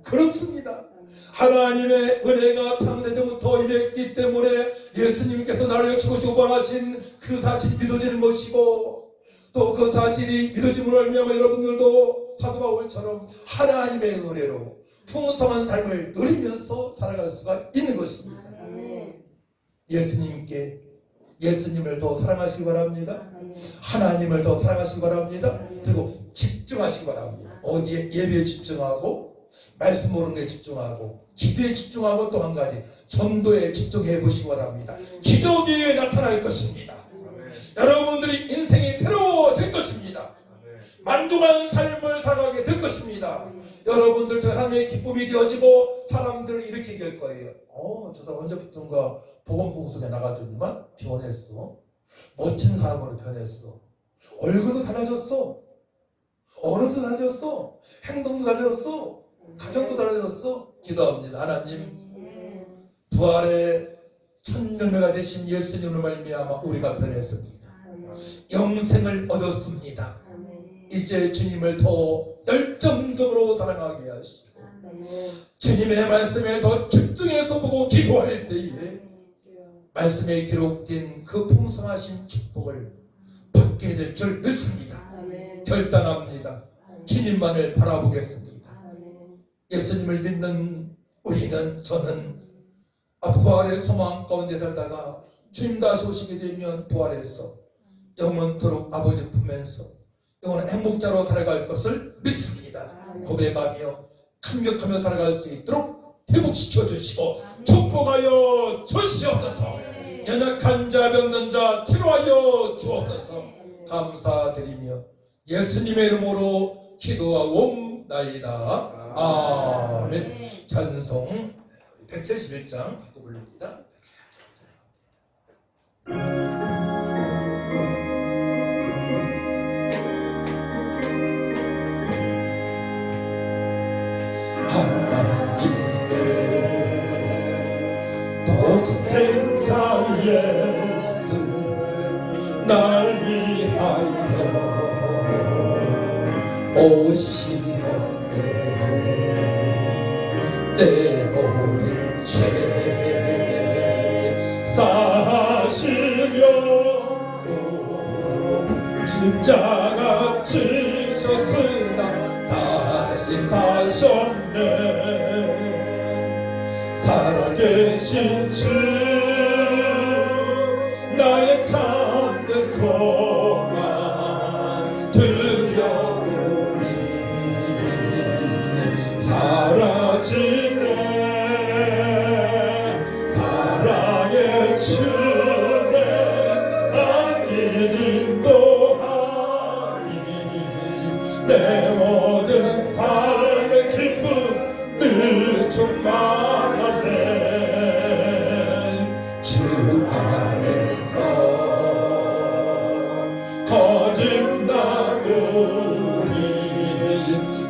그렇습니다. 하나님의 은혜가 창세전부터 임했기 때문에 예수님께서 나를 죽으시고 부활하신 그 사실이 믿어지는 것이고, 또 그 사실이 믿어짐으로 말미암아 여러분들도 사도 바울처럼 하나님의 은혜로 풍성한 삶을 누리면서 살아갈 수가 있는 것입니다. 예수님을 더 사랑하시기 바랍니다. 하나님을 더 사랑하시기 바랍니다. 그리고 집중하시기 바랍니다. 어디에? 예배에 집중하고, 말씀 모르는 데 집중하고, 기도에 집중하고, 또 한 가지 전도에 집중해 보시기 바랍니다. 기적이 나타날 것입니다. 여러분들이 인생이 새로워질 것입니다. 만족한 삶을 살아가게 될 것입니다. 여러분들도 하나님의 기쁨이 되어지고 사람들을 이렇게 얘기할 거예요. 저 사람 언제부턴가 보건복음속에 나가더니만 변했어. 멋진 사람으로 변했어. 얼굴도 달라졌어. 언어도 달라졌어. 행동도 달라졌어. 가정도 달라졌어. 기도합니다. 하나님, 부활의 첫 열매가 되신 예수님으로 말미암아 우리가 변했습니다. 영생을 얻었습니다. 이제 주님을 더 열정적으로 사랑하게 하시고, 주님의 말씀에 더 집중해서 보고 기도할 때에 말씀에 기록된 그 풍성하신 축복을 받게 될 줄 믿습니다. 결단합니다. 주님만을 바라보겠습니다. 예수님을 믿는 우리는, 저는 부활의 소망 가운데 살다가 주님 다시 오시게 되면 부활해서 영원토록 아버지 품에서 영원한 행복자로 살아갈 것을 믿습니다. 고백하며 감격하며 살아갈 수 있도록 회복시켜 주시고 축복하여 주시옵소서. 연약한 자, 병든 자 치료하여 주옵소서. 감사드리며 예수님의 이름으로 기도하옵나이다. 아멘. 찬송 171장 바꿔 부릅니다. 독생자 예수 날 위하여 오시었네. 내 모든 죄 사시려 십자가 지셨으나 다시 사셨네. 살아계신 주 나의 참된 소망 두려움이 사라지네. 사랑의 주내 갈 길 인도하니 내 모든 삶의 기쁨 늘 충만하네. 주 안에서 거듭나오니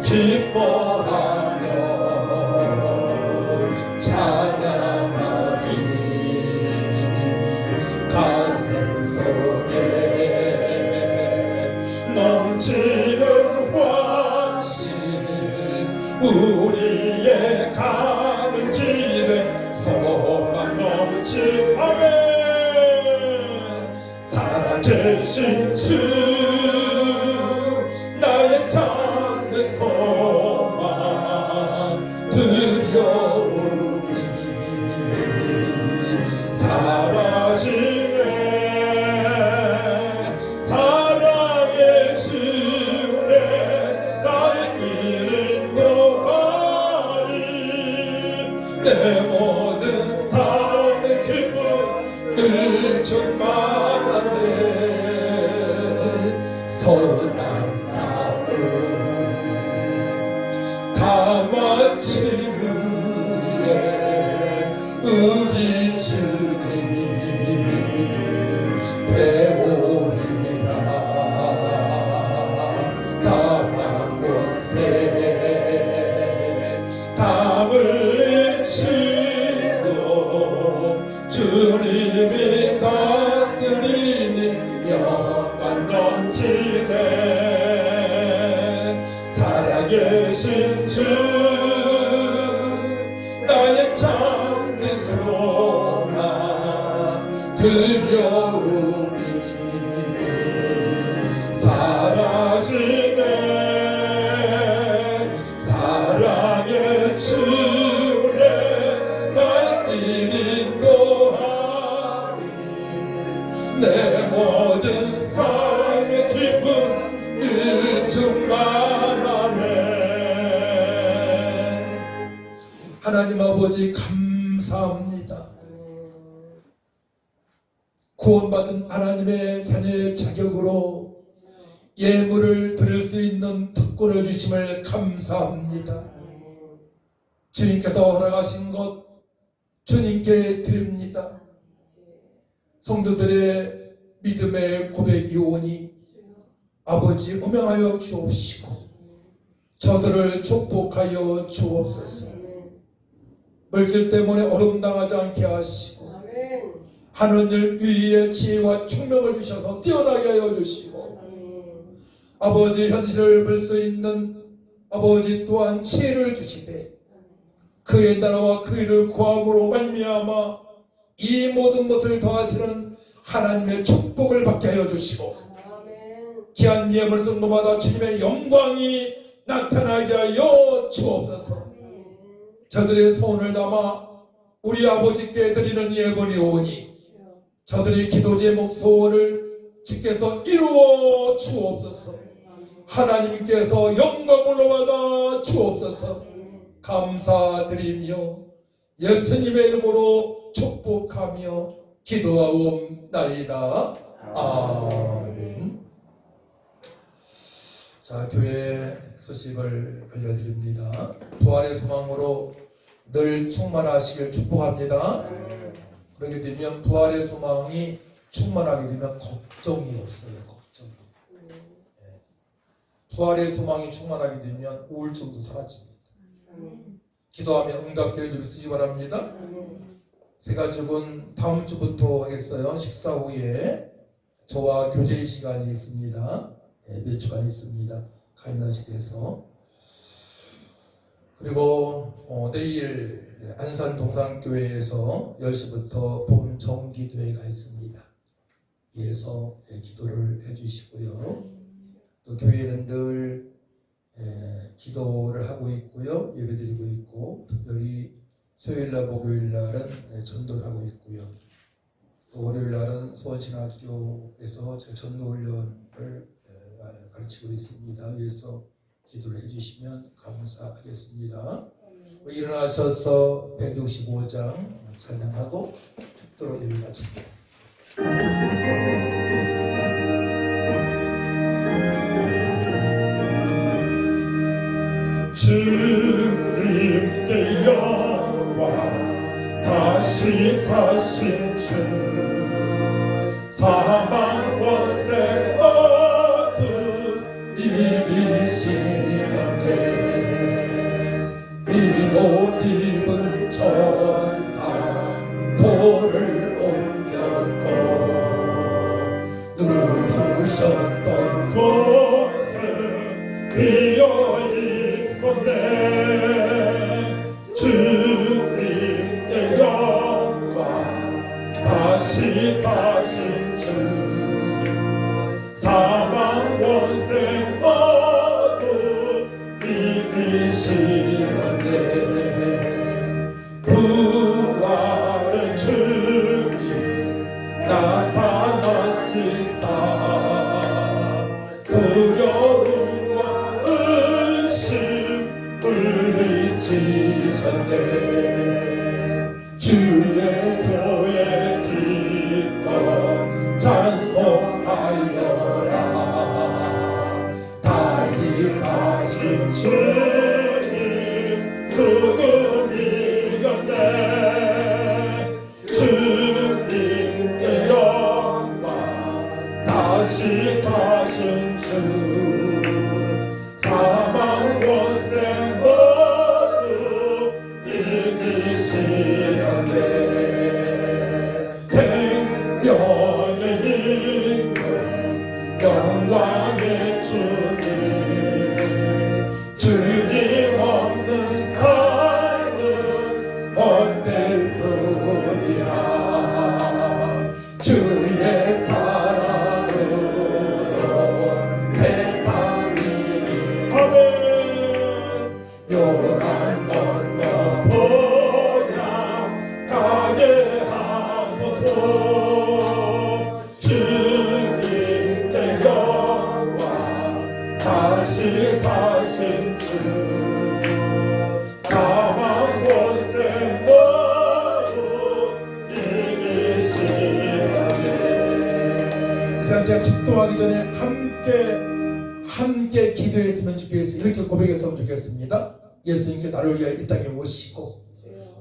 기뻐하며 찬양하리. 가슴 속에 넘치는 확신 우리의 가는 길에 소망 넘치. 아멘. 살아계신 주 나의 참된 소망 두려움이 사라지네. 사랑의 주내 나의 길을 너하니 내 모든 삶의 기쁨 늘 충만하네. 선한 싸움 다 마친 후에 우리 주님 배우리라. 다만 곳에 담을 내치고 주님이 다스리니 두려움이 사라지네. 사랑의 주에 갈 길 인도하니 내 모든 삶의 기쁨 늘 충만하네. 하나님 아버지 감사합니다. 구원받은 하나님의 자녀의 자격으로 예물을 드릴 수 있는 특권을 주심을 감사합니다. 주님께서 허락하신 것 주님께 드립니다. 성도들의 믿음의 고백이 오니 아버지 음행하여 주옵시고 저들을 축복하여 주옵소서. 물질 때문에 어름당하지 않게 하시고 하늘을 위에 지혜와 총명을 주셔서 뛰어나게 하여 주시고 아버지 현실을 볼 수 있는 아버지 또한 지혜를 주시되 그의 나라와 그 일을 구함으로 말미암아 이 모든 것을 더하시는 하나님의 축복을 받게 하여 주시고 귀한 예물 성도마다 주님의 영광이 나타나게 하여 주옵소서. 저들의 소원을 담아 우리 아버지께 드리는 예물이 오니 저들의 기도 제목 소원을 주께서 이루어 주옵소서. 하나님께서 영광을 받아 주옵소서. 감사드리며 예수님의 이름으로 축복하며 기도하옵나이다. 아멘. 자, 교회 소식을 알려드립니다. 부활의 소망으로 늘 충만하시길 축복합니다. 그렇게 되면 부활의 소망이 충만하게 되면 걱정이 없어요. 걱정이. 부활의 소망이 충만하게 되면 우울증도 사라집니다. 기도하며 응답될 줄 쓰시 바랍니다. 세 가족은 다음 주부터 하겠어요. 식사 후에 저와 교제 시간이 있습니다. 몇 주간 있습니다. 가임나식에서. 그리고 내일 안산 동산교회에서 10시부터 봄 정기도회가 있습니다. 위에서 기도를 해주시고요. 또 교회는 늘 기도를 하고 있고요. 예배드리고 있고 특별히 수요일날 목요일날은 전도를 하고 있고요. 또 월요일날은 수원신학교에서 전도훈련을 가르치고 있습니다. 위에서 기도를 해주시면 감사하겠습니다. 일어나셔서 165장 찬양하고 축도로 예배 마칩니다. 주님께 영광 다시 사신 주 사망 권세 어둠 이기시는데 이 옷 입은 천사 돌을 옮겼고 누우셨던 곳을 비어 있었네. 주님께 영광 다시 사신 주 사망 권세 모두 이기시는데 부활의 주님 나타나시사 두려움과 의심 물리치셨네. 주의 교회 기뻐 찬송하여라. 다시 사신 주님 죽음 이겼네. 주님께 영광 다시 사신 주 사망 권세 모두 이기시는데 생명의 임금 영광의 주님 주님 없는 삶은 헛될 뿐이라. 주의 사랑으로 세상 이기 아멘. 요단 건너 보냐 가게 하소서. 주님께 영광 다시 사신 주 사망 권세 모두 이기시네. 이 시간 제가 축도하기 전에 함께 기도했으면 좋겠어요. 이렇게 고백했으면 좋겠습니다. 예수님께 나를 위하여 이 땅에 오시고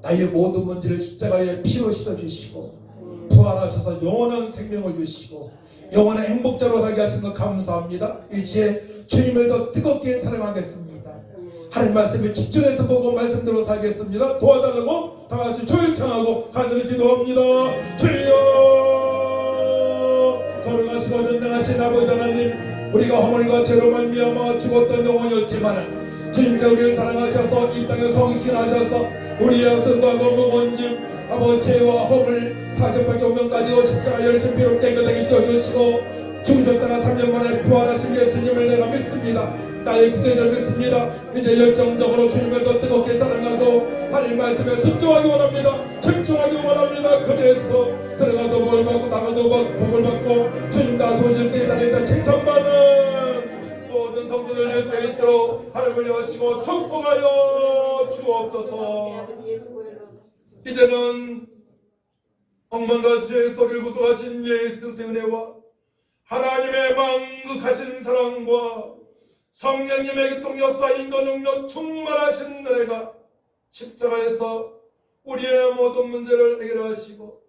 나의 모든 문제를 십자가에 피로 씻어주시고 부활하셔서 영원한 생명을 주시고 영원한 행복자로 살게 하신 것 감사합니다. 이제 주님을 더 뜨겁게 사랑하겠습니다. 하나님 말씀에 집중해서 보고 말씀대로 살겠습니다. 도와달라고 다 같이 주를 청하고 간절히 기도합니다. 주여, 걸어가시고 전능하신 아버지 하나님, 우리가 허물과 죄로 말미암아 죽었던 영혼이었지만은 주님께 우리를 사랑하셔서 이 땅에 성신하셔서 우리의 선과 거룩한 짐 아버지 죄와 허물 48조명까지도 십자가 열심피로 깨끗하게 찢어주시고 죽으셨다가 3년 만에 부활하신 예수님을 내가 믿습니다. 나의 구세주를 믿습니다. 이제 열정적으로 주님을 더 뜨겁게 사랑하고 하나님 말씀에 순종하기 원합니다. 집중하기 원합니다. 그래서 들어가도 복을 받고 나가도 복을 받고 주님 다 주실 때 이 자리에서 칭찬받는 모든 성도들 될 수 있도록 하나님을 여시고 축복하여 주옵소서. 이제는 억만가지의 소리를 구속하신 예수의 은혜와 하나님의 만극하신 사랑과 성령님의 동역사 인도 능력 충만하신 은혜가 십자가에서 우리의 모든 문제를 해결하시고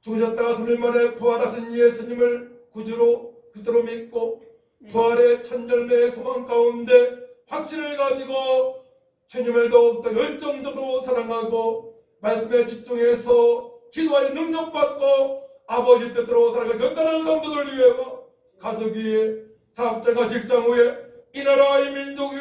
죽으셨다가 3일 만에 부활하신 예수님을 구주로 그대로 믿고 부활의 천절매의 소망 가운데 확신을 가지고 주님을 더욱더 열정적으로 사랑하고 말씀에 집중해서 기도의 능력받고 아버지 뜻대로 살아가 결단하는 성도들 위해와 가족 위에 사업자가 직장 위에 이 나라 이 민족